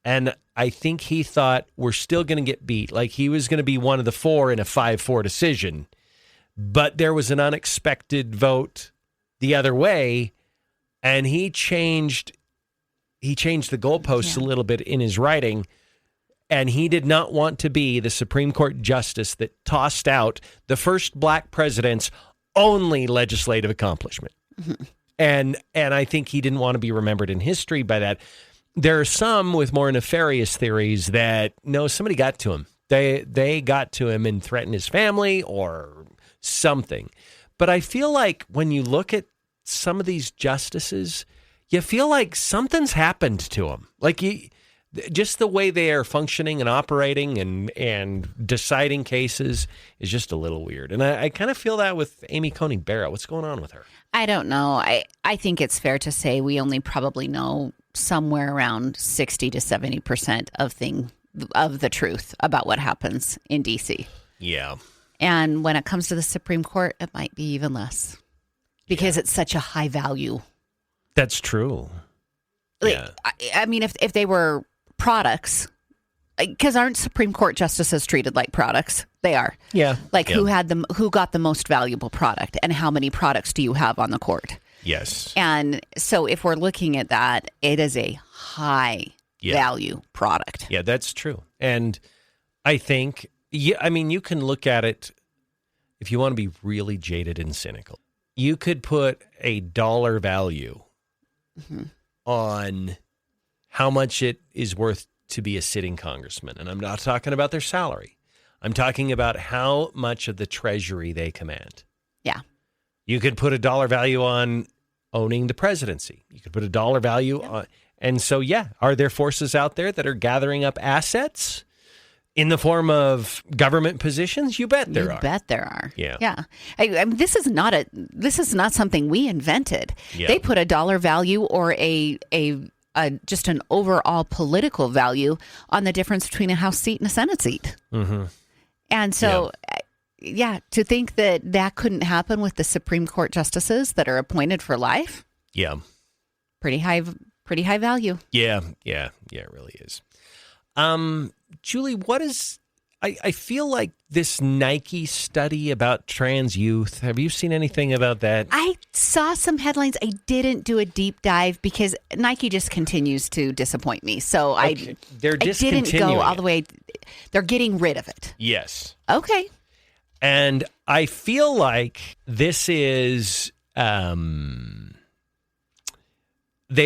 And I think he thought we're still going to get beat. Like, he was going to be one of the four in a 5-4 decision. But there was an unexpected vote the other way, and he changed the goalposts a little bit in his writing. And he did not want to be the Supreme Court justice that tossed out the first black president's only legislative accomplishment. Mm-hmm. And I think he didn't want to be remembered in history by that. There are some with more nefarious theories that, no, somebody got to him. They got to him and threatened his family or something. But I feel like when you look at some of these justices, you feel like something's happened to them. Like, just the way they are functioning and operating and deciding cases is just a little weird. And I kind of feel that with Amy Coney Barrett. What's going on with her? I don't know. I think it's fair to say we only probably know somewhere around 60 to 70% of the truth about what happens in D.C. Yeah. And when it comes to the Supreme Court, it might be even less because it's such a high value. That's true. Yeah. I mean, if they were products, because aren't Supreme Court justices treated like products? They are. Yeah. Like, who got the most valuable product, and how many products do you have on the court? Yes. And so if we're looking at that, it is a high value product. Yeah, that's true. And I think, I mean, you can look at it if you want to be really jaded and cynical. You could put a dollar value on how much it is worth to be a sitting congressman. And I'm not talking about their salary. I'm talking about how much of the treasury they command. Yeah. You could put a dollar value on owning the presidency. You could put a dollar value on. And so, are there forces out there that are gathering up assets in the form of government positions? You bet there are. You bet there are. Yeah. Yeah. I mean, this is not something we invented. Yeah. They put a dollar value or just an overall political value on the difference between a House seat and a Senate seat. Mm-hmm. And so, to think that couldn't happen with the Supreme Court justices that are appointed for life. Yeah. Pretty high value. Yeah, it really is. Julie, I feel like this Nike study about trans youth, have you seen anything about that? I saw some headlines. I didn't do a deep dive because Nike just continues to disappoint me. So they're discontinuing. I didn't go all the way. They're getting rid of it. Yes. Okay. And I feel like this is they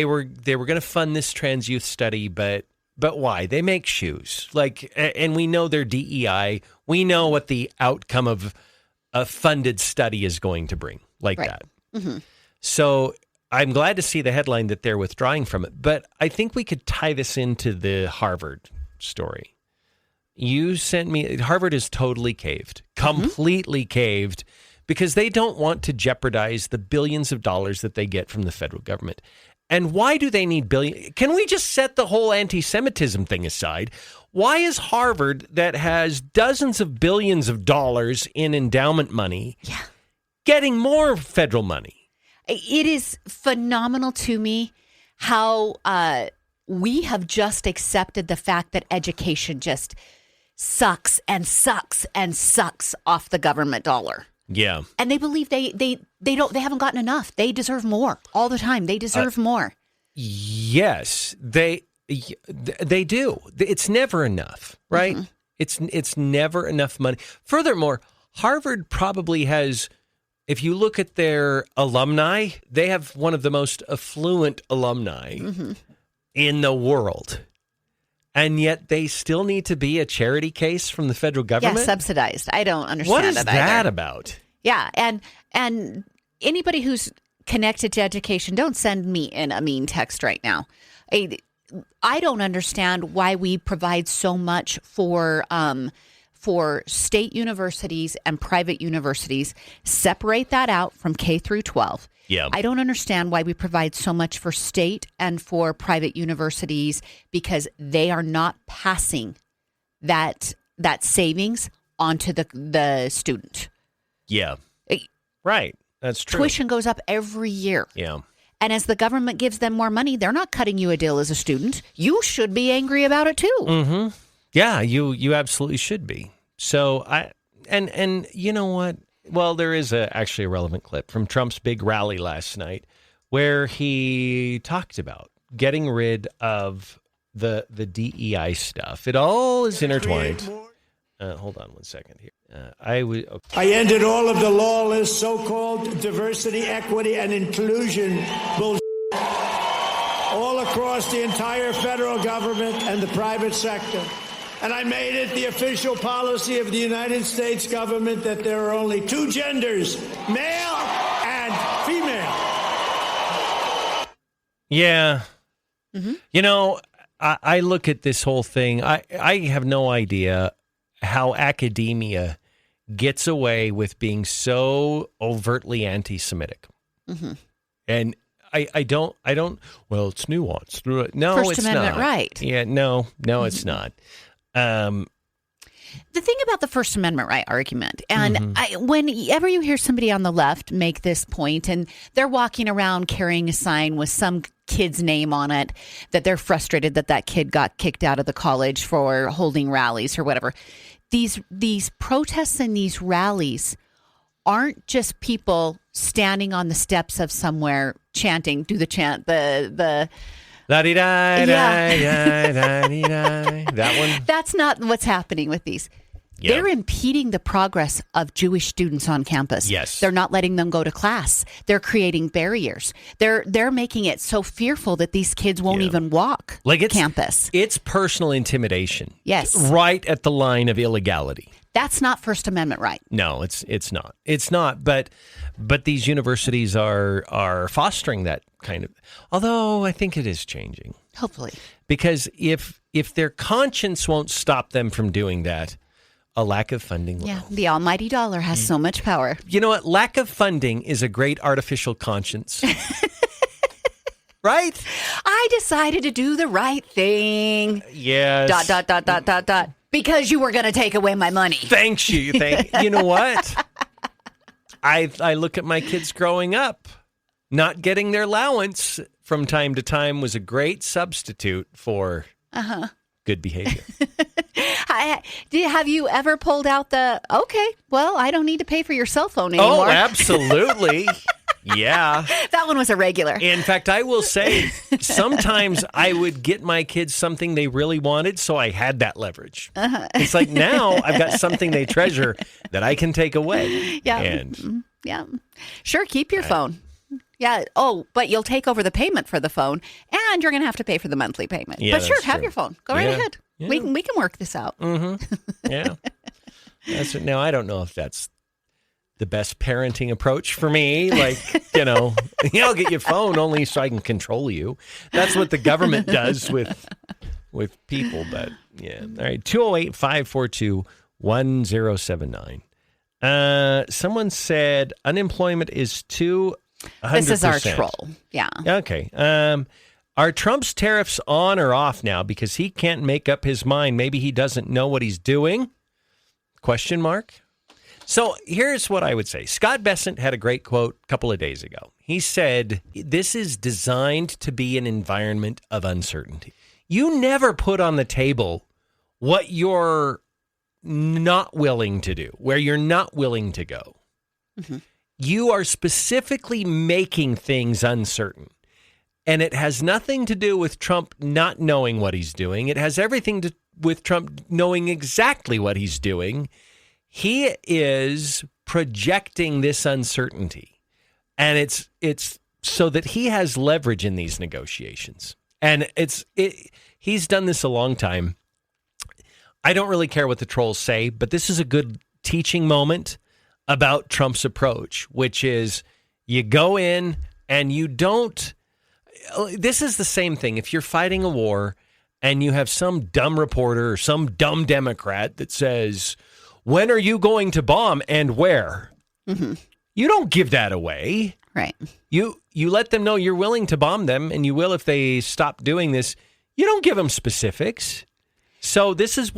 were going to fund this trans youth study, but why? They make shoes. And we know they're DEI. We know what the outcome of a funded study is going to bring that. Mm-hmm. So I'm glad to see the headline that they're withdrawing from it. But I think we could tie this into the Harvard story. you sent me, Harvard is totally caved, completely caved, because they don't want to jeopardize the billions of dollars that they get from the federal government. And why do they need billions? Can we just set the whole anti-Semitism thing aside? Why is Harvard, that has dozens of billions of dollars in endowment money, getting more federal money? It is phenomenal to me how we have just accepted the fact that education just sucks and sucks and sucks off the government dollar. Yeah. And they believe they haven't gotten enough. They deserve more all the time. They deserve more. Yes, they do. It's never enough, right? It's never enough money. Furthermore, Harvard probably has, if you look at their alumni, they have one of the most affluent alumni in the world. And yet they still need to be a charity case from the federal government? Yeah, subsidized. I don't understand what is that that either. about? Yeah, and anybody who's connected to education, don't send me in a mean text right now. I don't understand why we provide so much for state universities and private universities. Separate that out from K through 12. Yeah. I don't understand why we provide so much for state and for private universities, because they are not passing that savings onto the student. Yeah. Right. That's true. Tuition goes up every year. Yeah. And as the government gives them more money, they're not cutting you a deal as a student. You should be angry about it too. Mm-hmm. Yeah, you absolutely should be. So and you know what? Well, there is actually a relevant clip from Trump's big rally last night where he talked about getting rid of the DEI stuff. It all is intertwined. Hold on one second here. I ended all of the lawless so-called diversity, equity, and inclusion bullshit all across the entire federal government and the private sector. And I made it the official policy of the United States government that there are only two genders, male and female. Yeah. You know, I look at this whole thing. I have no idea how academia gets away with being so overtly anti-Semitic. And I don't, well, it's nuanced. No, First it's Amendment not. right. Yeah, no, it's not. The thing about the First Amendment right argument, and whenever you hear somebody on the left make this point, and they're walking around carrying a sign with some kid's name on it, that they're frustrated that kid got kicked out of the college for holding rallies or whatever. These protests and these rallies aren't just people standing on the steps of somewhere chanting, do the chant, the La-di-da, da-di-da, that one? That's not what's happening with these. Yeah. They're impeding the progress of Jewish students on campus. Yes. They're not letting them go to class. They're creating barriers. They're making it so fearful that these kids won't even walk campus. It's personal intimidation. Yes. Right at the line of illegality. That's not First Amendment right. No, it's not. It's not. But these universities are fostering that kind of. Although I think it is changing. Hopefully, because if their conscience won't stop them from doing that, a lack of funding will. Yeah, the almighty dollar has so much power. You know what? Lack of funding is a great artificial conscience. Right? I decided to do the right thing. Yes. ... Because you were going to take away my money. Thanks you. You know what? I look at my kids growing up. Not getting their allowance from time to time was a great substitute for good behavior. Have you ever pulled out okay, well, I don't need to pay for your cell phone anymore? Oh, absolutely. Yeah. That one was a regular. In fact, I will say sometimes I would get my kids something they really wanted, so I had that leverage. It's like now I've got something they treasure that I can take away. Yeah. And yeah. Sure, keep your phone. Yeah. Oh, but you'll take over the payment for the phone, and you're going to have to pay for the monthly payment. Yeah, but sure, that's have true. your phone. Go right ahead. Yeah. We can work this out. Yeah. Now, I don't know if that's the best parenting approach for me. Like, I'll get your phone only so I can control you. That's what the government does with people. But Yeah. All right. 208-542-1079. Someone said unemployment is 200%. This is our troll. Yeah. Okay. Are Trump's tariffs on or off now because he can't make up his mind? Maybe he doesn't know what he's doing? Question mark. So here's what I would say. Scott Bessent had a great quote a couple of days ago. He said, this is designed to be an environment of uncertainty. You never put on the table what you're not willing to do, where you're not willing to go. Mm-hmm. You are specifically making things uncertain. And it has nothing to do with Trump not knowing what he's doing. It has everything to with Trump knowing exactly what he's doing. He is projecting this uncertainty. And it's so that he has leverage in these negotiations. And he's done this a long time. I don't really care what the trolls say, but this is a good teaching moment about Trump's approach, which is you go in and you don't. This is the same thing. If you're fighting a war and you have some dumb reporter or some dumb Democrat that says, when are you going to bomb and where? Mm-hmm. You don't give that away. Right. You let them know you're willing to bomb them, and you will if they stop doing this. You don't give them specifics. So this is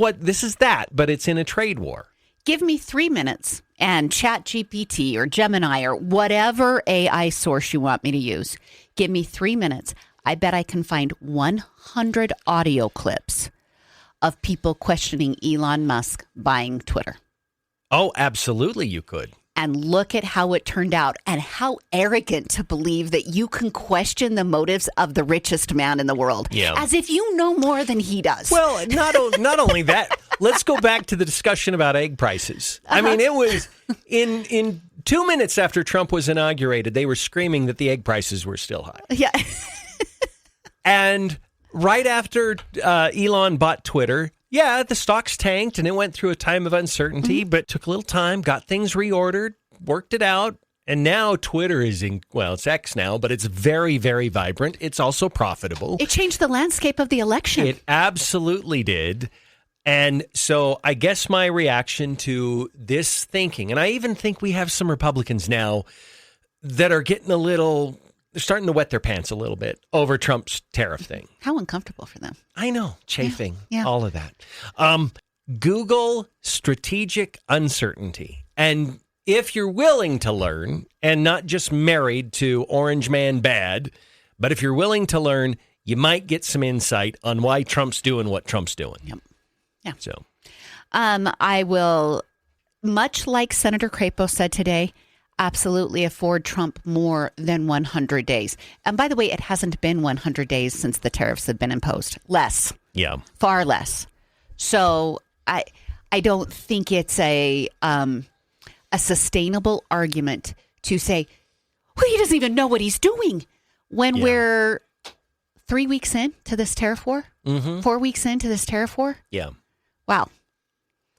that, but it's in a trade war. Give me 3 minutes and ChatGPT or Gemini or whatever AI source you want me to use. Give me 3 minutes. I bet I can find 100 audio clips of people questioning Elon Musk buying Twitter. Oh, absolutely you could. And look at how it turned out and how arrogant to believe that you can question the motives of the richest man in the world. Yeah. As if you know more than he does. Well, not only that, let's go back to the discussion about egg prices. I mean, it was in 2 minutes after Trump was inaugurated, they were screaming that the egg prices were still high. Yeah. And right after Elon bought Twitter, yeah, the stocks tanked and it went through a time of uncertainty, but took a little time, got things reordered, worked it out. And now Twitter is it's X now, but it's very, very vibrant. It's also profitable. It changed the landscape of the election. It absolutely did. And so I guess my reaction to this thinking, and I even think we have some Republicans now that are getting they're starting to wet their pants a little bit over Trump's tariff thing. How uncomfortable for them. I know, chafing, yeah. All of that. Google strategic uncertainty. And if you're willing to learn and not just married to Orange Man Bad, but if you're willing to learn, you might get some insight on why Trump's doing what Trump's doing. Yep. Yeah. So, I will, much like Senator Crapo said today, absolutely afford Trump more than 100 days. And by the way, it hasn't been 100 days since the tariffs have been imposed. Less. Yeah. Far less. So I don't think it's a sustainable argument to say, well, he doesn't even know what he's doing when we're 3 weeks into this tariff war, 4 weeks into this tariff war. Yeah. Wow.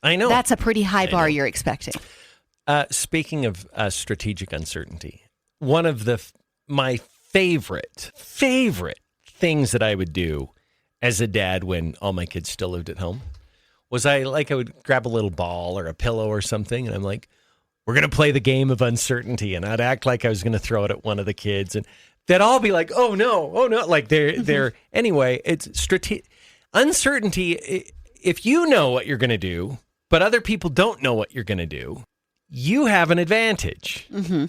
I know. That's a pretty high bar you're expecting. Speaking of strategic uncertainty, one of my favorite things that I would do as a dad when all my kids still lived at home was I would grab a little ball or a pillow or something, and I'm like, we're going to play the game of uncertainty, and I'd act like I was going to throw it at one of the kids, and they'd all be like, oh no, like they're anyway. It's uncertainty. If you know what you're going to do, but other people don't know what you're going to do, you have an advantage. Mm-hmm.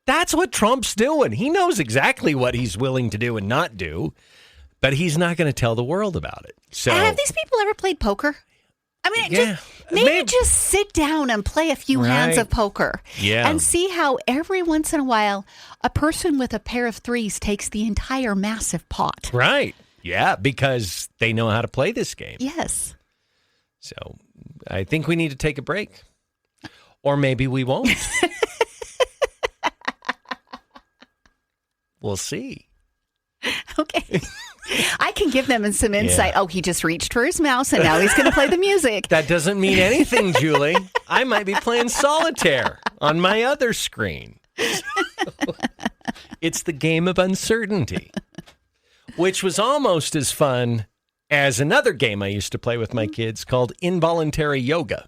That's what Trump's doing. He knows exactly what he's willing to do and not do, but he's not going to tell the world about it. So, have these people ever played poker? I mean, maybe just sit down and play a few hands of poker. Yeah. And see how every once in a while a person with a pair of threes takes the entire massive pot. Right. Yeah, because they know how to play this game. Yes. So I think we need to take a break. Or maybe we won't. We'll see. Okay. I can give them some insight. Yeah. Oh, he just reached for his mouse and now he's going to play the music. That doesn't mean anything, Julie. I might be playing solitaire on my other screen. It's the game of uncertainty, which was almost as fun as another game I used to play with my kids called involuntary yoga.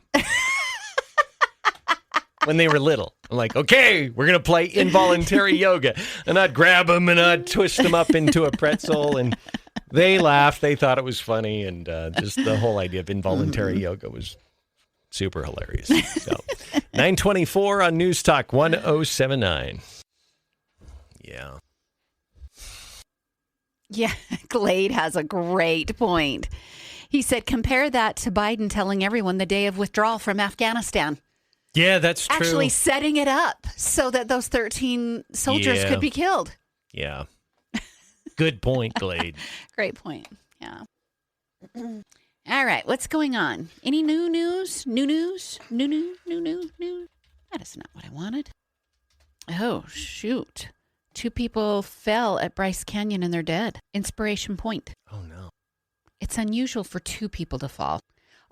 When they were little. I'm like, okay, we're going to play involuntary yoga. And I'd grab them and I'd twist them up into a pretzel. And they laughed. They thought it was funny. And just the whole idea of involuntary yoga was super hilarious. So 924 on News Talk 1079. Yeah. Yeah, Glade has a great point. He said, compare that to Biden telling everyone the day of withdrawal from Afghanistan. Yeah, that's true. Actually setting it up so that those 13 soldiers could be killed. Yeah. Good point, Glade. Great point. Yeah. All right. What's going on? Any new news? New news? New? That is not what I wanted. Oh, shoot. 2 people fell at Bryce Canyon and they're dead. Inspiration Point. Oh, no. It's unusual for 2 people to fall.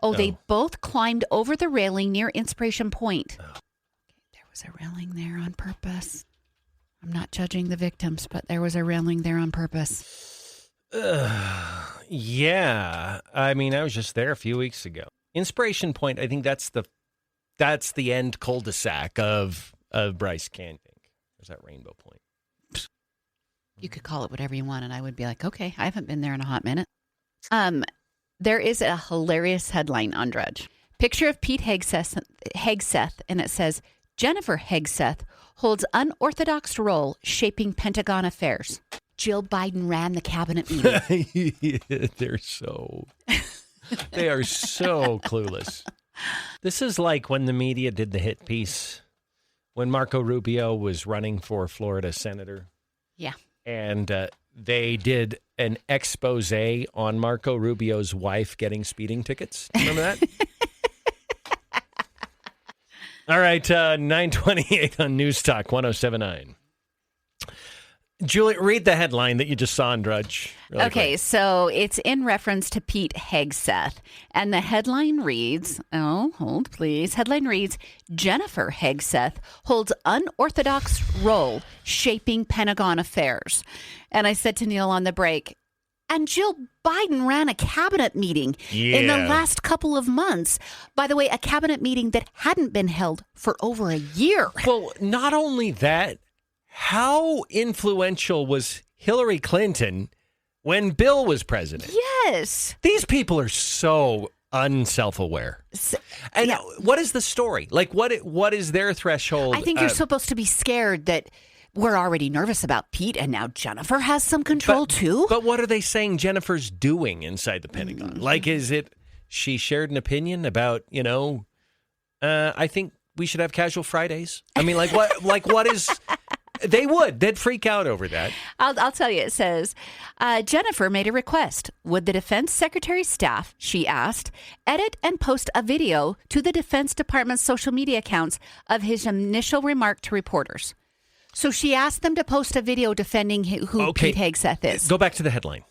Oh, they both climbed over the railing near Inspiration Point. Oh. There was a railing there on purpose. I'm not judging the victims, but there was a railing there on purpose. Yeah. I mean, I was just there a few weeks ago. Inspiration Point, I think that's the end cul-de-sac of Bryce Canyon. There's that Rainbow Point. You could call it whatever you want, and I would be like, okay, I haven't been there in a hot minute. There is a hilarious headline on Drudge. Picture of Pete Hegseth, and it says, Jennifer Hegseth holds unorthodox role shaping Pentagon affairs. Jill Biden ran the cabinet meeting. They are so clueless. This is like when the media did the hit piece when Marco Rubio was running for Florida senator. Yeah. And they did an expose on Marco Rubio's wife getting speeding tickets. Remember that? All right, 928 on News Talk 1079. Julie, read the headline that you just saw on Drudge. Really quick. So it's in reference to Pete Hegseth. And the headline reads, hold please. Headline reads, Jennifer Hegseth holds unorthodox role shaping Pentagon affairs. And I said to Neal on the break, and Jill Biden ran a cabinet meeting in the last couple of months. By the way, a cabinet meeting that hadn't been held for over a year. Well, not only that, how influential was Hillary Clinton when Bill was president? Yes. These people are so unself-aware. And what is the story? Like, what is their threshold? I think you're supposed to be scared that we're already nervous about Pete, and now Jennifer has some control, too. But what are they saying Jennifer's doing inside the Pentagon? Mm-hmm. Like, is it she shared an opinion about, I think we should have casual Fridays? I mean, what is... They'd freak out over that. I'll tell you, it says, Jennifer made a request. Would the Defense Secretary's staff, she asked, edit and post a video to the Defense Department's social media accounts of his initial remark to reporters? So she asked them to post a video defending who Pete Hegseth is. Go back to the headline.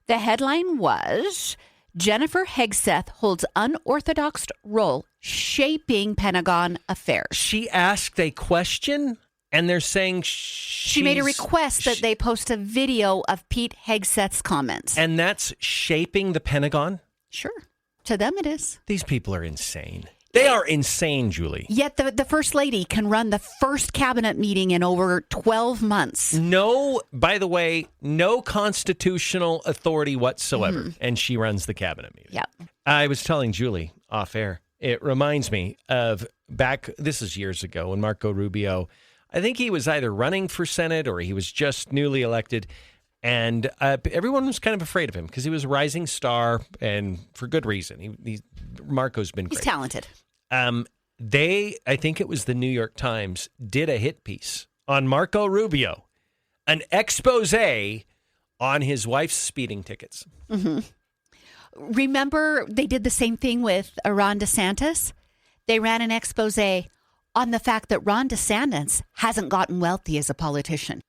The headline was, Jennifer Hegseth holds unorthodox role shaping Pentagon affairs. She asked a question? And they're saying she made a request that they post a video of Pete Hegseth's comments. And that's shaping the Pentagon? Sure. To them it is. These people are insane. They are insane, Julie. Yet the First Lady can run the first cabinet meeting in over 12 months. No, by the way, no constitutional authority whatsoever. Mm-hmm. And she runs the cabinet meeting. Yep. I was telling Julie off air, it reminds me of this is years ago when Marco Rubio, I think he was either running for Senate or he was just newly elected. And everyone was kind of afraid of him because he was a rising star and for good reason. Marco's been great. He's talented. I think it was the New York Times, did a hit piece on Marco Rubio, an expose on his wife's speeding tickets. Mm-hmm. Remember, they did the same thing with Ron DeSantis? They ran an expose on the fact that Ron DeSantis hasn't gotten wealthy as a politician.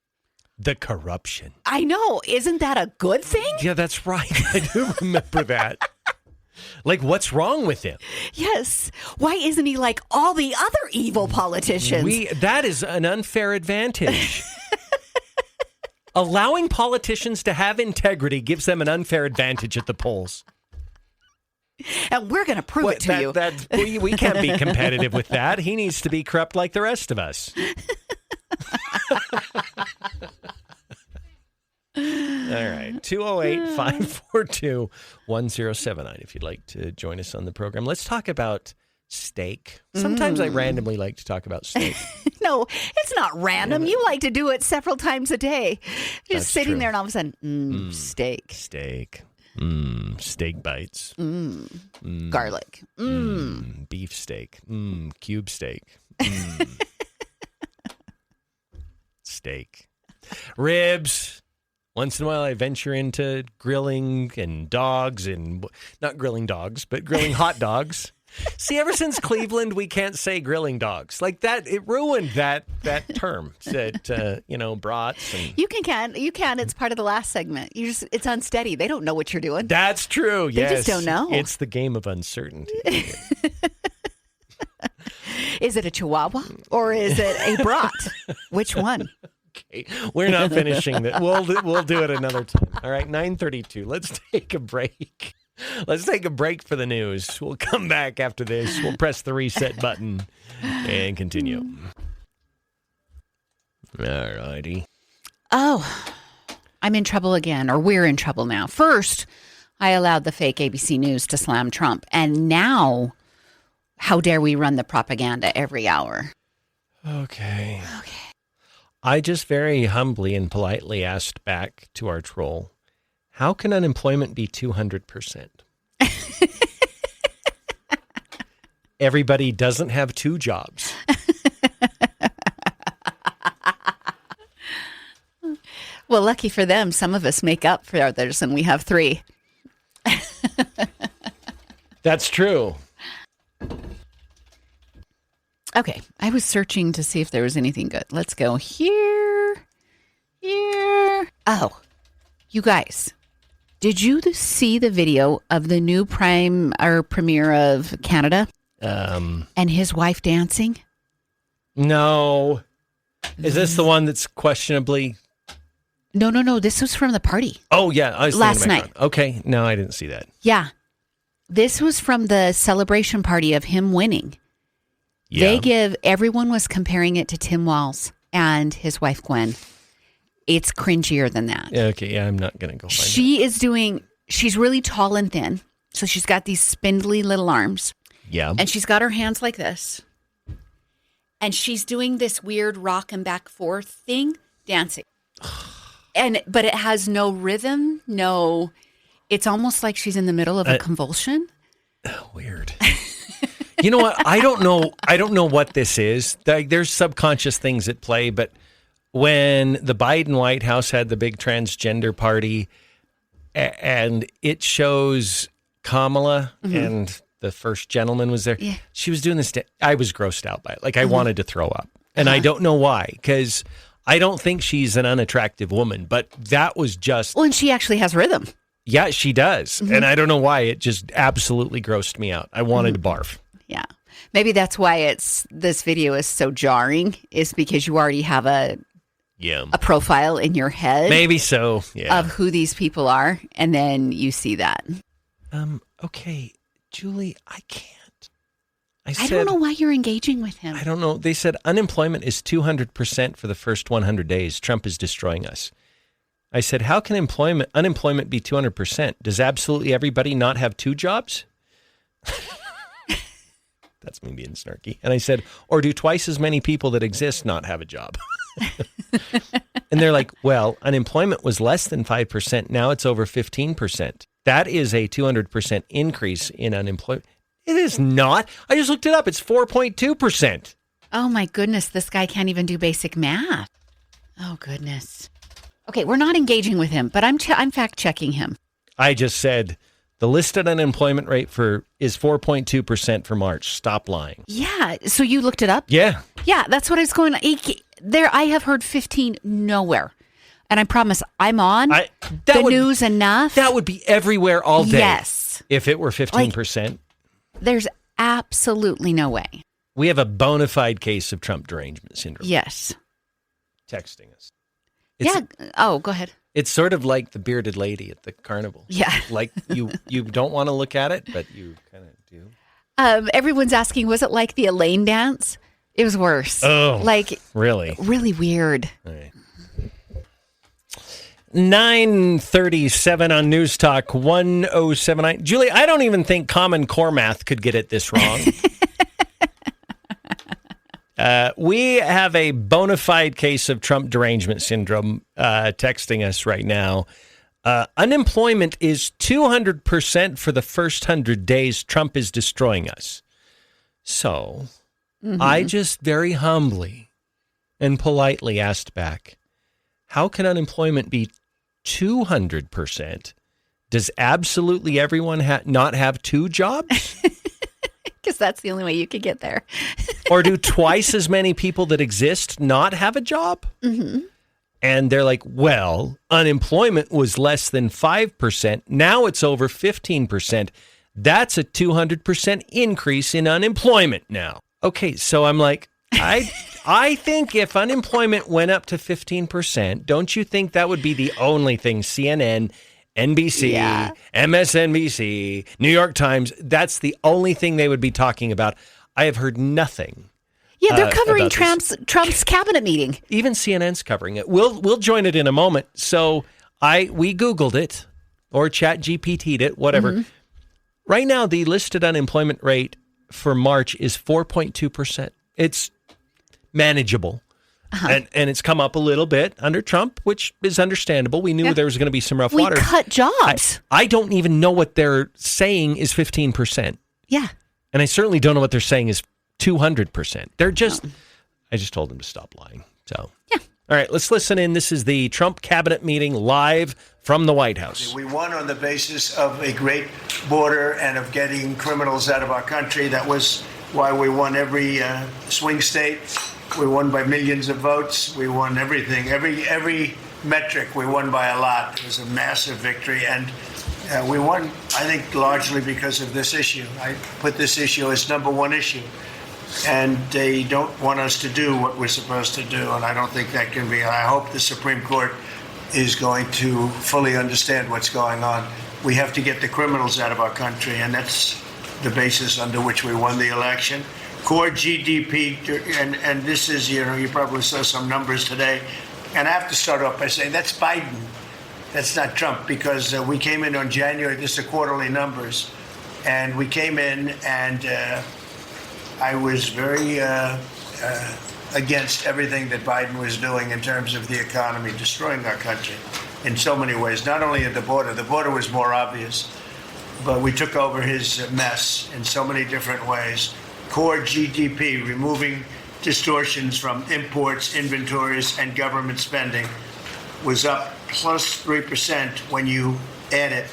The corruption. I know. Isn't that a good thing? Yeah, that's right. I do remember that. Like, what's wrong with him? Yes. Why isn't he like all the other evil politicians? That is an unfair advantage. Allowing politicians to have integrity gives them an unfair advantage at the polls. And we're going to prove it to you. We can't be competitive with that. He needs to be corrupt like the rest of us. All right. 208-542-1079 if you'd like to join us on the program. Let's talk about steak. Sometimes I randomly like to talk about steak. No, it's not random. You like to do it several times a day. Just That's sitting true. there and all of a sudden, steak. Steak. Steak bites. Garlic. Beef steak. Cube steak. Steak. Ribs. Once in a while, I venture into grilling and dogs and not grilling dogs, but grilling hot dogs. See, ever since Cleveland, we can't say grilling dogs like that. It ruined that term. Said brats. And You can. It's part of the last segment. It's unsteady. They don't know what you're doing. that's true. They Yes, just don't know. It's the game of uncertainty. Is it a Chihuahua or is it a brat? Which one? Okay, we're not finishing that. We'll do it another time. All right, 9:32. Let's take a break. Let's take a break for the news. We'll come back after this. We'll press the reset button and continue. All righty. Oh, I'm in trouble again, or we're in trouble now. First, I allowed the fake ABC News to slam Trump, and now, how dare we run the propaganda every hour? Okay. I just very humbly and politely asked back to our troll, how can unemployment be 200%? Everybody doesn't have 2 jobs. Well, lucky for them, some of us make up for others, and we have 3. That's true. Okay, I was searching to see if there was anything good. Let's go here. Oh, you guys, did you see the video of the new premier of Canada and his wife dancing? No. Is this the one that's questionably? No. This was from the party. Oh, yeah. I was Last thinking night. Okay. No, I didn't see that. Yeah. This was from the celebration party of him winning. Yeah. Everyone was comparing it to Tim Walz and his wife, Gwen. It's cringier than that. Okay. Yeah, I'm not going to go find She's really tall and thin. So she's got these spindly little arms. Yeah. And she's got her hands like this. And she's doing this weird rock and back forth thing, dancing. But it has no rhythm, it's almost like she's in the middle of a convulsion. Weird. You know what? I don't know what this is. There's subconscious things at play, but when the Biden White House had the big transgender party and it shows Kamala and the first gentleman was there, she was doing this. I was grossed out by it. Like I wanted to throw up. And I don't know why, because I don't think she's an unattractive woman, but that was just... Well, and she actually has rhythm. Yeah, she does. And I don't know why. It just absolutely grossed me out. I wanted to barf. Yeah. Maybe that's why this video is so jarring, is because you already have a profile in your head. Maybe so, yeah. Of who these people are, and then you see that. Okay, Julie, I can't. I don't know why you're engaging with him. I don't know. They said unemployment is 200% for the first 100 days. Trump is destroying us. I said, how can unemployment be 200%? Does absolutely everybody not have 2 jobs? That's me being snarky. And I said, or do twice as many people that exist not have a job? And they're like, well, unemployment was less than 5%. Now it's over 15%. That is a 200% increase in unemployment. It is not. I just looked it up. It's 4.2%. Oh, my goodness. This guy can't even do basic math. Oh, goodness. Okay, we're not engaging with him, but I'm fact-checking him. I just said the listed unemployment rate is 4.2% for March. Stop lying. Yeah. So you looked it up? Yeah. Yeah, that's what I was going there. I have heard 15 nowhere. And I promise I'm on news enough. That would be everywhere all day. Yes. If it were 15%. There's absolutely no way. We have a bona fide case of Trump derangement syndrome. Yes. Texting us. Oh, go ahead. It's sort of like the bearded lady at the carnival. Yeah. Like you don't want to look at it, but you kind of do. Everyone's asking, was it like the Elaine dance? It was worse. Oh, like really? Really weird. Right. 9:37 on News Talk 1079. Julie, I don't even think Common Core math could get it this wrong. We have a bona fide case of Trump derangement syndrome texting us right now. Unemployment is 200% for the first 100 days. Trump is destroying us. So I just very humbly and politely asked back, how can unemployment be 200%? Does absolutely everyone not have two jobs? Because that's the only way you could get there. Or do twice as many people that exist not have a job? Mm-hmm. And they're like, well, unemployment was less than 5%. Now it's over 15%. That's a 200% increase in unemployment now. Okay, so I'm like, I think if unemployment went up to 15%, don't you think that would be the only thing CNN, NBC, MSNBC, New York Times, that's the only thing they would be talking about? I have heard nothing. Yeah, they're covering Trump's cabinet meeting. Even CNN's covering it. We'll join it in a moment. So we Googled it or ChatGPT'd it, whatever. Mm-hmm. Right now, the listed unemployment rate for March is 4.2%. It's manageable. Uh-huh. And it's come up a little bit under Trump, which is understandable. We knew there was going to be some rough water. We cut jobs. I don't even know what they're saying is 15%. Yeah. And I certainly don't know what they're saying is 200%. They're just, I just told them to stop lying. So, yeah. All right, let's listen in. This is the Trump cabinet meeting live from the White House. We won on the basis of a great border and of getting criminals out of our country. That was why we won every swing state. We won by millions of votes. We won everything. Every metric we won by a lot. It was a massive victory. And we won, I think, largely because of this issue. I put this issue as number one issue. And they don't want us to do what we're supposed to do. And I don't think that can be. I hope the Supreme Court is going to fully understand what's going on. We have to get the criminals out of our country. And that's the basis under which we won the election. Core GDP, and this is, you probably saw some numbers today. And I have to start off by saying that's Biden. That's not Trump, because we came in on January, this is quarterly numbers. And we came in and I was very against everything that Biden was doing in terms of the economy, destroying our country in so many ways. Not only at the border was more obvious, but we took over his mess in so many different ways. Core GDP, removing distortions from imports, inventories, and government spending, was up plus 3% when you add it.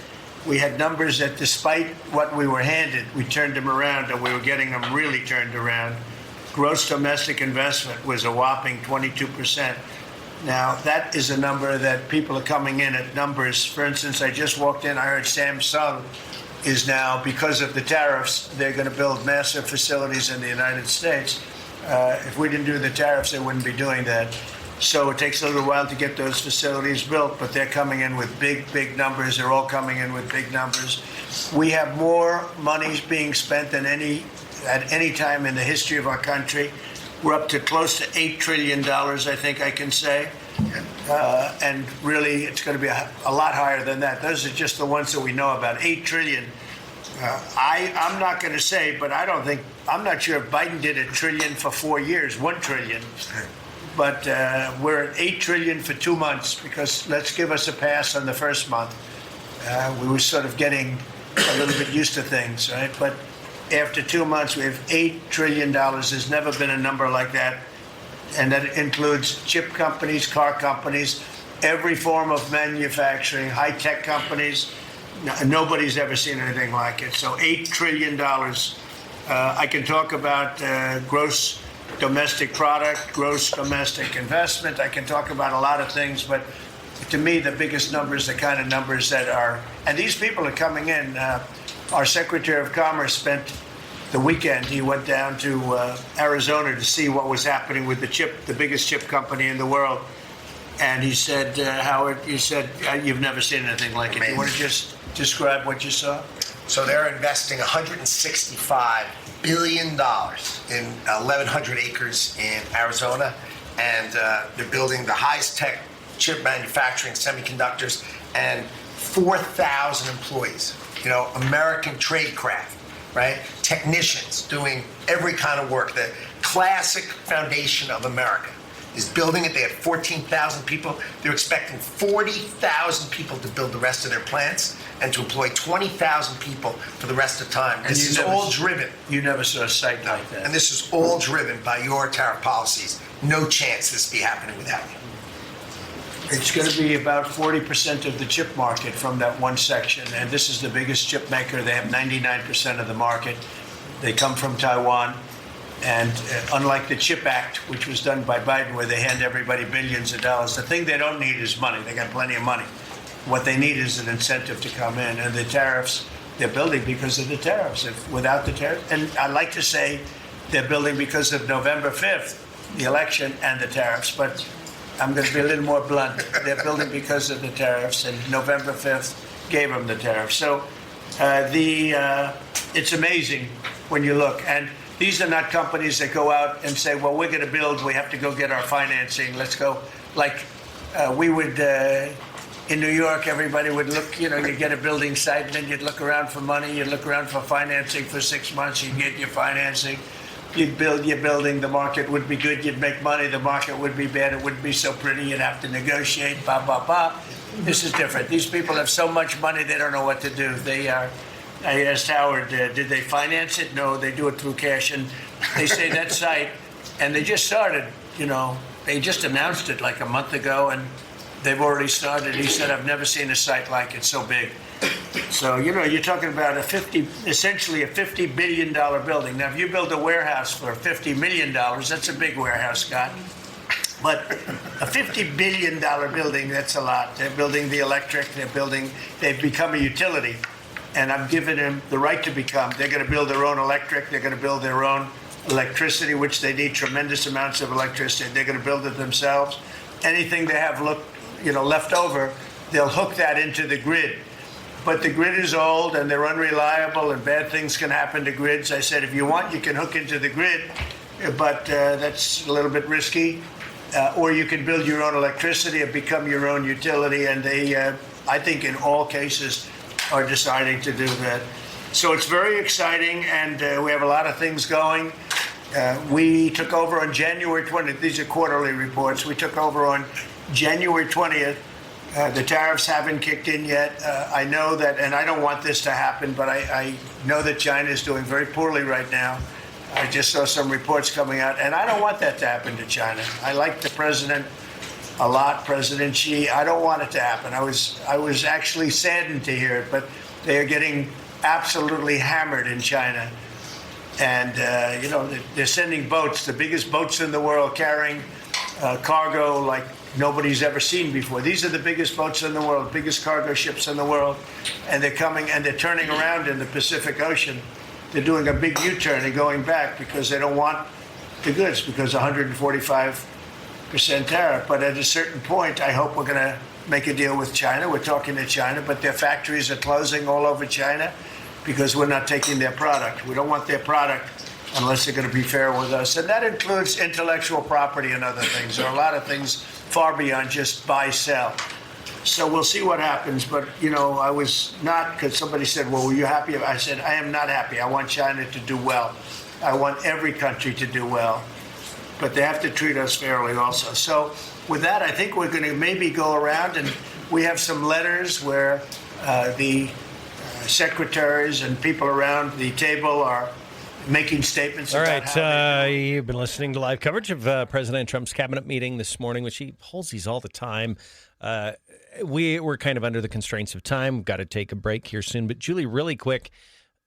We had numbers that despite what we were handed, we turned them around, and we were getting them really turned around. Gross domestic investment was a whopping 22%. Now, that is a number that people are coming in at numbers. For instance, I just walked in, I heard Samsung is now, because of the tariffs, they're going to build massive facilities in the United States. If we didn't do the tariffs, they wouldn't be doing that. So it takes a little while to get those facilities built, but they're coming in with big numbers. They're all coming in with big numbers. We have more money being spent than at any time in the history of our country. We're up to close to $8 trillion, I think I can say. And really, it's going to be a lot higher than that. Those are just the ones that we know about. 8 trillion. I'm not going to say, but I'm not sure if Biden did $1 trillion for 4 years, 1 trillion. But we're at 8 trillion for 2 months, because let's give us a pass on the first month. We were sort of getting a little bit used to things, right? But after 2 months, we have $8 trillion. There's never been a number like that. And that includes chip companies, car companies, every form of manufacturing, high-tech companies. Nobody's ever seen anything like it. So $8 trillion. I can talk about gross domestic product, gross domestic investment. I can talk about a lot of things, but to me, the biggest numbers, the kind of numbers that are, and these people are coming in. Our Secretary of Commerce spent the weekend. He went down to Arizona to see what was happening with the biggest chip company in the world. And he said, Howard, you said you've never seen anything like it. You want to just describe what you saw? So they're investing $165 billion in 1,100 acres in Arizona, and they're building the highest tech chip manufacturing, semiconductors, and 4,000 employees. American tradecraft, right? Technicians doing every kind of work. The classic foundation of America is building it. They had 14,000 people. They're expecting 40,000 people to build the rest of their plants and to employ 20,000 people for the rest of the time. This is all driven. You never saw a site like that. And this is all driven by your tariff policies. No chance this be happening without you. It's going to be about 40% of the chip market from that one section. And this is the biggest chip maker. They have 99% of the market. They come from Taiwan. And unlike the CHIP Act, which was done by Biden, where they hand everybody billions of dollars, the thing they don't need is money. They got plenty of money. What they need is an incentive to come in. And the tariffs, they're building because of the tariffs. Without the tariffs, and I like to say they're building because of November 5th, the election, and the tariffs. But I'm going to be a little more blunt. They're building because of the tariffs, and November 5th gave them the tariffs. So it's amazing when you look. And these are not companies that go out and say, well, we're going to build, we have to go get our financing. Let's go. Like we would, in New York, everybody would look, you get a building site, and then you'd look around for money, you'd look around for financing for 6 months, you'd get your financing. You'd build your building, the market would be good, you'd make money, the market would be bad, it wouldn't be so pretty, you'd have to negotiate, This is different. These people have so much money, they don't know what to do. I asked Howard, did they finance it? No, they do it through cash. And they say that site, and they just started, they just announced it like a month ago, and they've already started. He said, I've never seen a site like it so big. So, you're talking about essentially a $50 billion building. Now, if you build a warehouse for $50 million, that's a big warehouse, Scott. But a $50 billion building, that's a lot. They're building the electric, they've become a utility. And I'm giving them the right to become. They're going to build their own electric. They're going to build their own electricity, which they need tremendous amounts of electricity. They're going to build it themselves. Anything they have left over, they'll hook that into the grid. But the grid is old and they're unreliable, and bad things can happen to grids. I said, if you want, you can hook into the grid, but that's a little bit risky. Or you can build your own electricity and become your own utility. And they, I think in all cases, are deciding to do that. So it's very exciting, and we have a lot of things going. We took over on January 20th. These are quarterly reports. We took over on January 20th. The tariffs haven't kicked in yet. I know that, and I don't want this to happen, but I know that China is doing very poorly right now. I just saw some reports coming out, and I don't want that to happen to China. I like the president a lot, President Xi. I don't want it to happen. I was actually saddened to hear it, but they are getting absolutely hammered in China. And, they're sending boats, the biggest boats in the world, carrying cargo like nobody's ever seen before. These are the biggest boats in the world, biggest cargo ships in the world. And they're coming and they're turning around in the Pacific Ocean. They're doing a big U-turn and going back because they don't want the goods, because 145% tariff. But at a certain point, I hope we're going to make a deal with China. We're talking to China, but their factories are closing all over China because we're not taking their product. We don't want their product unless they're going to be fair with us. And that includes intellectual property and other things. There are a lot of things far beyond just buy, sell. So we'll see what happens. But, I was not, because somebody said, well, were you happy? I said, I am not happy. I want China to do well. I want every country to do well. But they have to treat us fairly also. So with that, I think we're going to maybe go around, and we have some letters where the secretaries and people around the table are making statements. All about right. You've been listening to live coverage of President Trump's cabinet meeting this morning, which he holds these all the time. We're kind of under the constraints of time. We've got to take a break here soon. But Julie, really quick,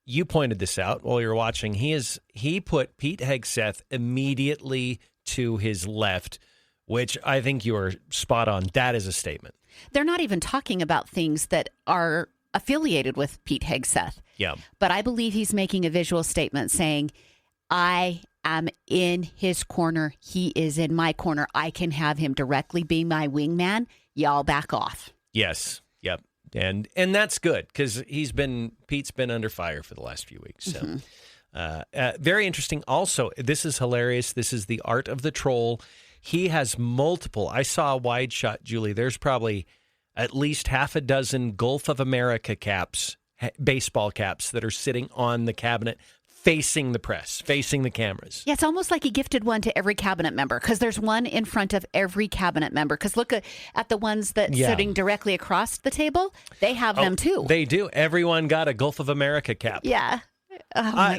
you pointed this out while you were watching. He put Pete Hegseth immediately to his left, which I think you are spot on. That is a statement. They're not even talking about things that are affiliated with Pete Hegseth. Yeah. But I believe he's making a visual statement saying, I am in his corner. He is in my corner. I can have him directly be my wingman. Y'all back off. Yes. Yep. And that's good because Pete's been under fire for the last few weeks. So very interesting. Also, this is hilarious. This is the art of the troll. He has multiple. I saw a wide shot, Julie. There's probably at least half a dozen Gulf of America caps, baseball caps that are sitting on the cabinet facing the press, facing the cameras. Yeah, it's almost like he gifted one to every cabinet member because there's one in front of every cabinet member. Because look at the ones that sitting directly across the table. They have them too. They do. Everyone got a Gulf of America cap. Yeah.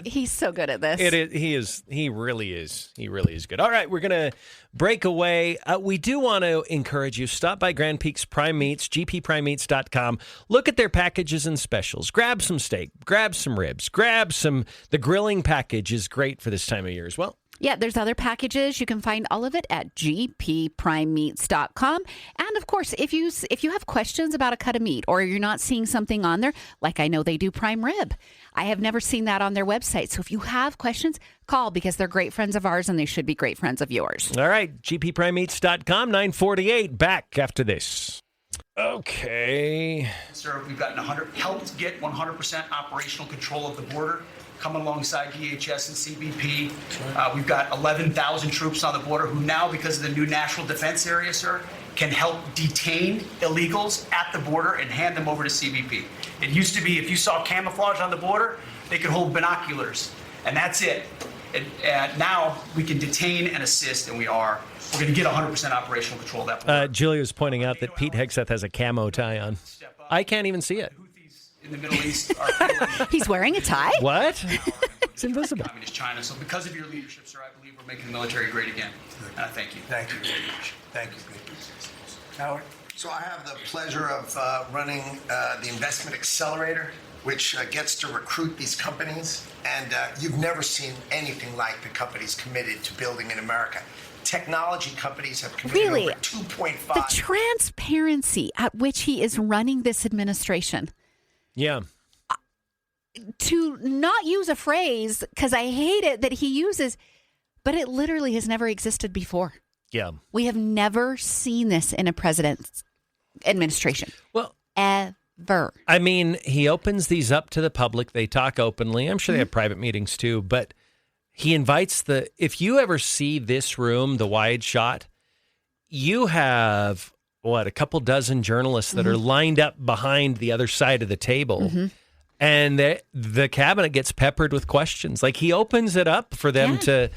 He's so good at this. He really is. He really is good. All right, we're going to break away. We do want to encourage you. Stop by Grand Peaks Prime Meats, gpprimemeats.com. Look at their packages and specials. Grab some steak. Grab some ribs. The grilling package is great for this time of year as well. Yeah, there's other packages. You can find all of it at gpprimemeats.com. And of course, if you have questions about a cut of meat or you're not seeing something on there, like I know they do prime rib. I have never seen that on their website. So if you have questions, call because they're great friends of ours and they should be great friends of yours. All right, gpprimemeats.com, 9:48. Back after this. Okay. Sir, we've gotten helped get 100% operational control of the border. Coming alongside DHS and CBP. We've got 11,000 troops on the border who now, because of the new national defense area, sir, can help detain illegals at the border and hand them over to CBP. It used to be if you saw camouflage on the border, they could hold binoculars, and that's it. And now we can detain and assist, and we're going to get 100% operational control of that border. Julie was pointing out that Pete Hegseth has a camo tie on. I can't even see it. In the Middle East are feeling He's wearing a tie? What? It's invisible. Communist China. So because of your leadership, sir, I believe we're making the military great again. Thank you. Thank you very much. Thank you. Howard? So I have the pleasure of running the Investment Accelerator, which gets to recruit these companies. And you've never seen anything like the companies committed to building in America. Technology companies have committed over 2.5. The transparency at which he is running this administration. Yeah. To not use a phrase, because I hate it that he uses, but it literally has never existed before. Yeah. We have never seen this in a president's administration. Well, ever. I mean, he opens these up to the public. They talk openly. I'm sure they have private meetings too, but he invites if you ever see this room, the wide shot, you have a couple dozen journalists that are lined up behind the other side of the table. And the cabinet gets peppered with questions. Like he opens it up for them to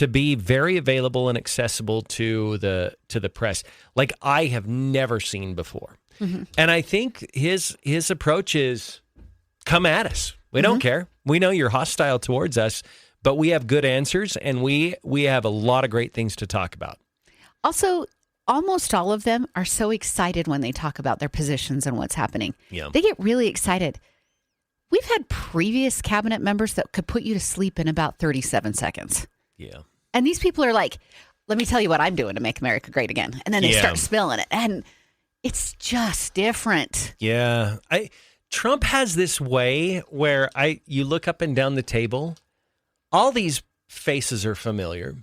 be very available and accessible to the press. Like I have never seen before. And I think his approach is come at us. We don't care. We know you're hostile towards us, but we have good answers and we have a lot of great things to talk about. Also, almost all of them are so excited when they talk about their positions and what's happening. Yeah. They get really excited. We've had previous cabinet members that could put you to sleep in about 37 seconds. Yeah. And these people are like, let me tell you what I'm doing to make America great again. And then they start spilling it. And it's just different. Yeah. Trump has this way where you look up and down the table, all these faces are familiar.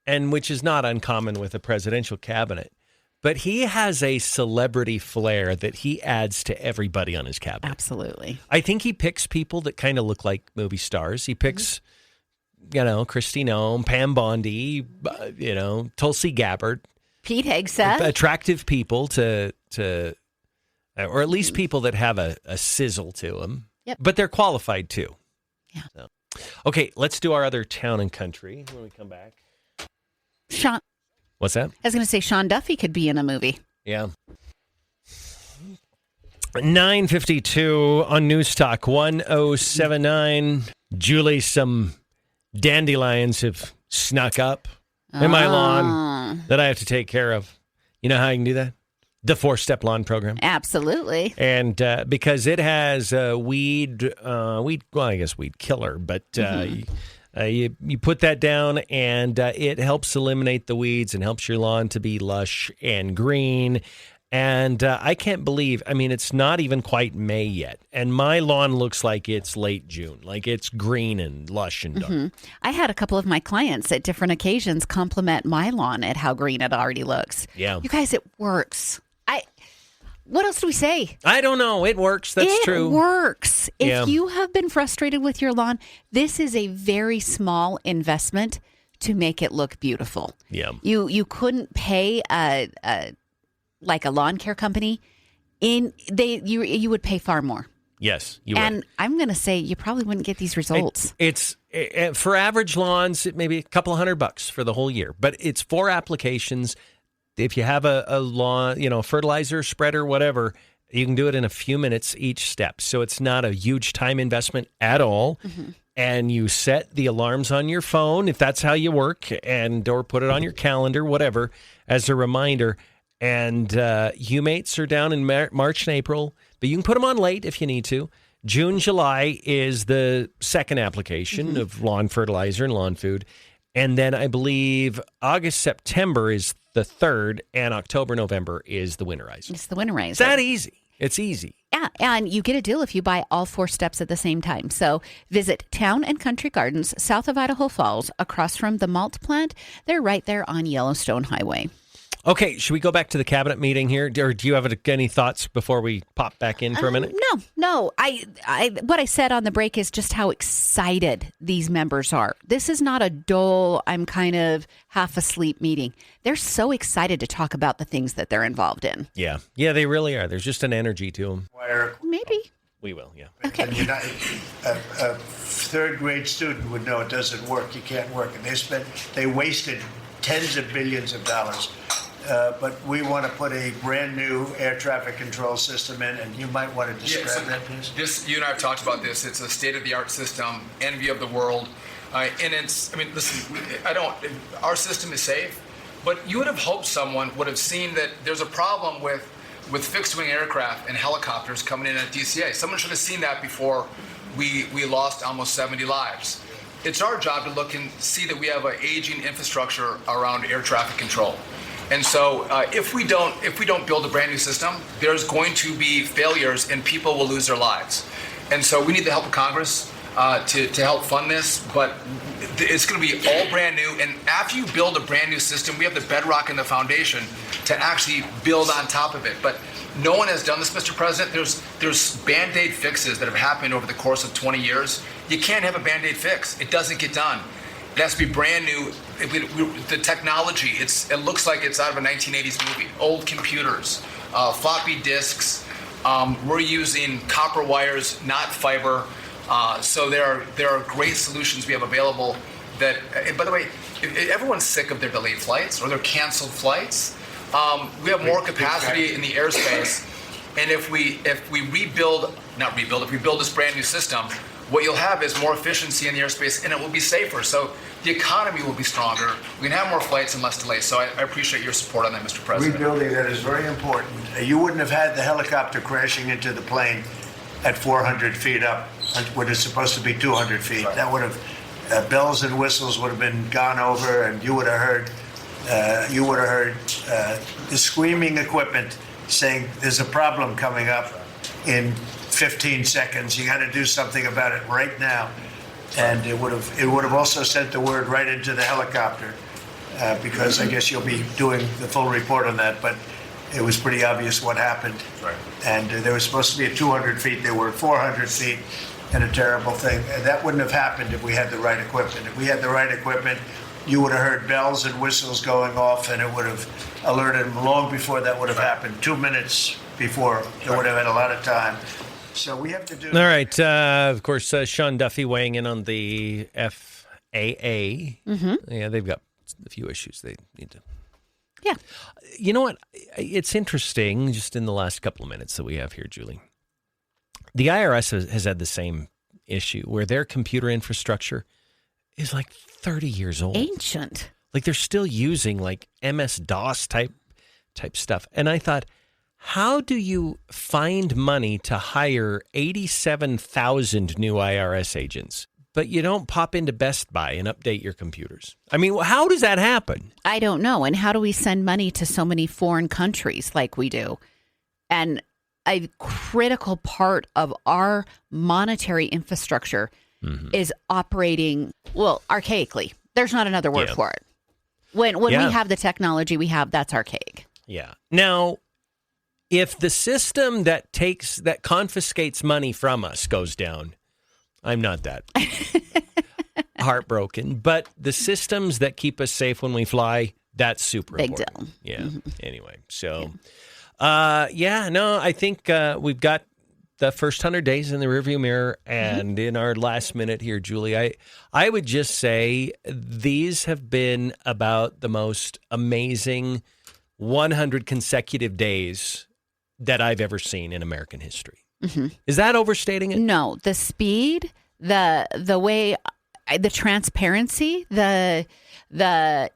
And which is not uncommon with a presidential cabinet. But he has a celebrity flair that he adds to everybody on his cabinet. Absolutely. I think he picks people that kind of look like movie stars. He picks, Kristi Noem, Pam Bondi, Tulsi Gabbard. Pete Hegseth. Attractive people or at least people that have a sizzle to them. Yep. But they're qualified too. Yeah. So. Okay, let's do our other town and country when we come back. Sean. What's that? I was going to say Sean Duffy could be in a movie. Yeah. 9:52 on News Talk 1079. Julie, some dandelions have snuck up in my lawn that I have to take care of. You know how I can do that? The 4-step lawn program. Absolutely. And because it has weed killer, but you put that down and it helps eliminate the weeds and helps your lawn to be lush and green. And I can't believe, it's not even quite May yet. And my lawn looks like it's late June, like it's green and lush and dark. I had a couple of my clients at different occasions compliment my lawn at how green it already looks. Yeah. You guys, it works. What else do we say? I don't know. It works. That's true. It works. If you have been frustrated with your lawn, this is a very small investment to make it look beautiful. Yeah. You couldn't pay a lawn care company. You would pay far more. Yes, you and would. I'm going to say you probably wouldn't get these results. It's for average lawns, it may be a couple $100 for the whole year, but it's 4 applications. If you have a lawn, fertilizer spreader, whatever, you can do it in a few minutes each step. So it's not a huge time investment at all. And you set the alarms on your phone, if that's how you work, or put it on your calendar, whatever, as a reminder. And humates are down in March and April, but you can put them on late if you need to. June, July is the second application of lawn fertilizer and lawn food. And then I believe August, September is the third, and October, November is the winterizer. It's the winterizer. It's that easy. It's easy. Yeah, and you get a deal if you buy all 4 steps at the same time. So visit Town and Country Gardens, south of Idaho Falls, across from the malt plant. They're right there on Yellowstone Highway. Okay, should we go back to the cabinet meeting here? Or do you have any thoughts before we pop back in for a minute? No. What I said on the break is just how excited these members are. This is not a dull, I'm kind of half asleep meeting. They're so excited to talk about the things that they're involved in. Yeah, they really are. There's just an energy to them. Maybe. We will, yeah. Okay. A third grade student would know it doesn't work. You can't work. And they wasted tens of billions of dollars. But we want to put a brand new air traffic control system in, and you might want to describe that, please. You and I have talked about this. It's a state-of-the-art system, envy of the world. Listen, our system is safe, but you would have hoped someone would have seen that there's a problem with fixed-wing aircraft and helicopters coming in at DCA. Someone should have seen that before we lost almost 70 lives. It's our job to look and see that we have an aging infrastructure around air traffic control. And so if we don't build a brand new system, there's going to be failures and people will lose their lives. And so we need the help of Congress to help fund this, but it's going to be all brand new. And after you build a brand new system, we have the bedrock and the foundation to actually build on top of it. But no one has done this, Mr. President. There's Band-Aid fixes that have happened over the course of 20 years. You can't have a Band-Aid fix. It doesn't get done. It has to be brand new. The technology, it looks like it's out of a 1980s movie. Old computers, floppy disks. We're using copper wires, not fiber. So there are great solutions we have available that, by the way, if everyone's sick of their delayed flights or their canceled flights, we have more capacity in the airspace. And if we build this brand new system, what you'll have is more efficiency in the airspace, and it will be safer. So the economy will be stronger. We can have more flights and less delays. So I appreciate your support on that, Mr. President. Rebuilding that is very important. You wouldn't have had the helicopter crashing into the plane at 400 feet up when it's supposed to be 200 feet. Right. That would have, bells and whistles would have been gone over, and you would have heard the screaming equipment saying there's a problem coming up in 15 seconds. You got to do something about it right now. And it would have also sent the word right into the helicopter because I guess you'll be doing the full report on that. But it was pretty obvious what happened. Right. And there was supposed to be at 200 feet. They were at 400 feet, and a terrible thing. And that wouldn't have happened if we had the right equipment. If we had the right equipment, you would have heard bells and whistles going off, and it would have alerted them long before that would have happened. 2 minutes before, they would have had a lot of time. So we have to do. All right. Of course, Sean Duffy weighing in on the FAA. Mm-hmm. Yeah, they've got a few issues they need to. Yeah. You know what? It's interesting, just in the last couple of minutes that we have here, Julie. The IRS has had the same issue where their computer infrastructure is like 30 years old. Ancient. Like they're still using like MS-DOS type stuff. And I thought, how do you find money to hire 87,000 new IRS agents? but you don't pop into Best Buy and update your computers. I mean, how does that happen? I don't know. And how do we send money to so many foreign countries like we do? And a critical part of our monetary infrastructure is operating, well, archaically. There's not another word for it. When we have the technology we have, that's archaic. Yeah. Now, if the system that confiscates money from us goes down, I'm not that heartbroken. But the systems that keep us safe when we fly, that's super Big important. deal. Yeah. Anyway, so, I think we've got the first 100 days in the rearview mirror. And in our last minute here, Julie, I would just say these have been about the most amazing 100 consecutive days that I've ever seen in American history. Is that overstating it? No, the speed, the way, the transparency, the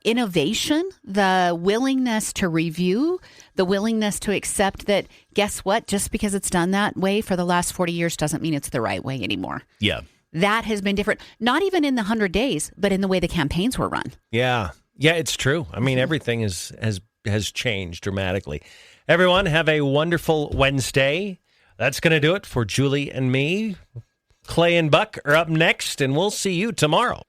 innovation, the willingness to review, the willingness to accept that, guess what? Just because it's done that way for the last 40 years doesn't mean it's the right way anymore. Yeah. That has been different, not even in the 100 days, but in the way the campaigns were run. Yeah. Yeah, it's true. I mean, everything has changed dramatically. Everyone, have a wonderful Wednesday. That's going to do it for Julie and me. Clay and Buck are up next, and we'll see you tomorrow.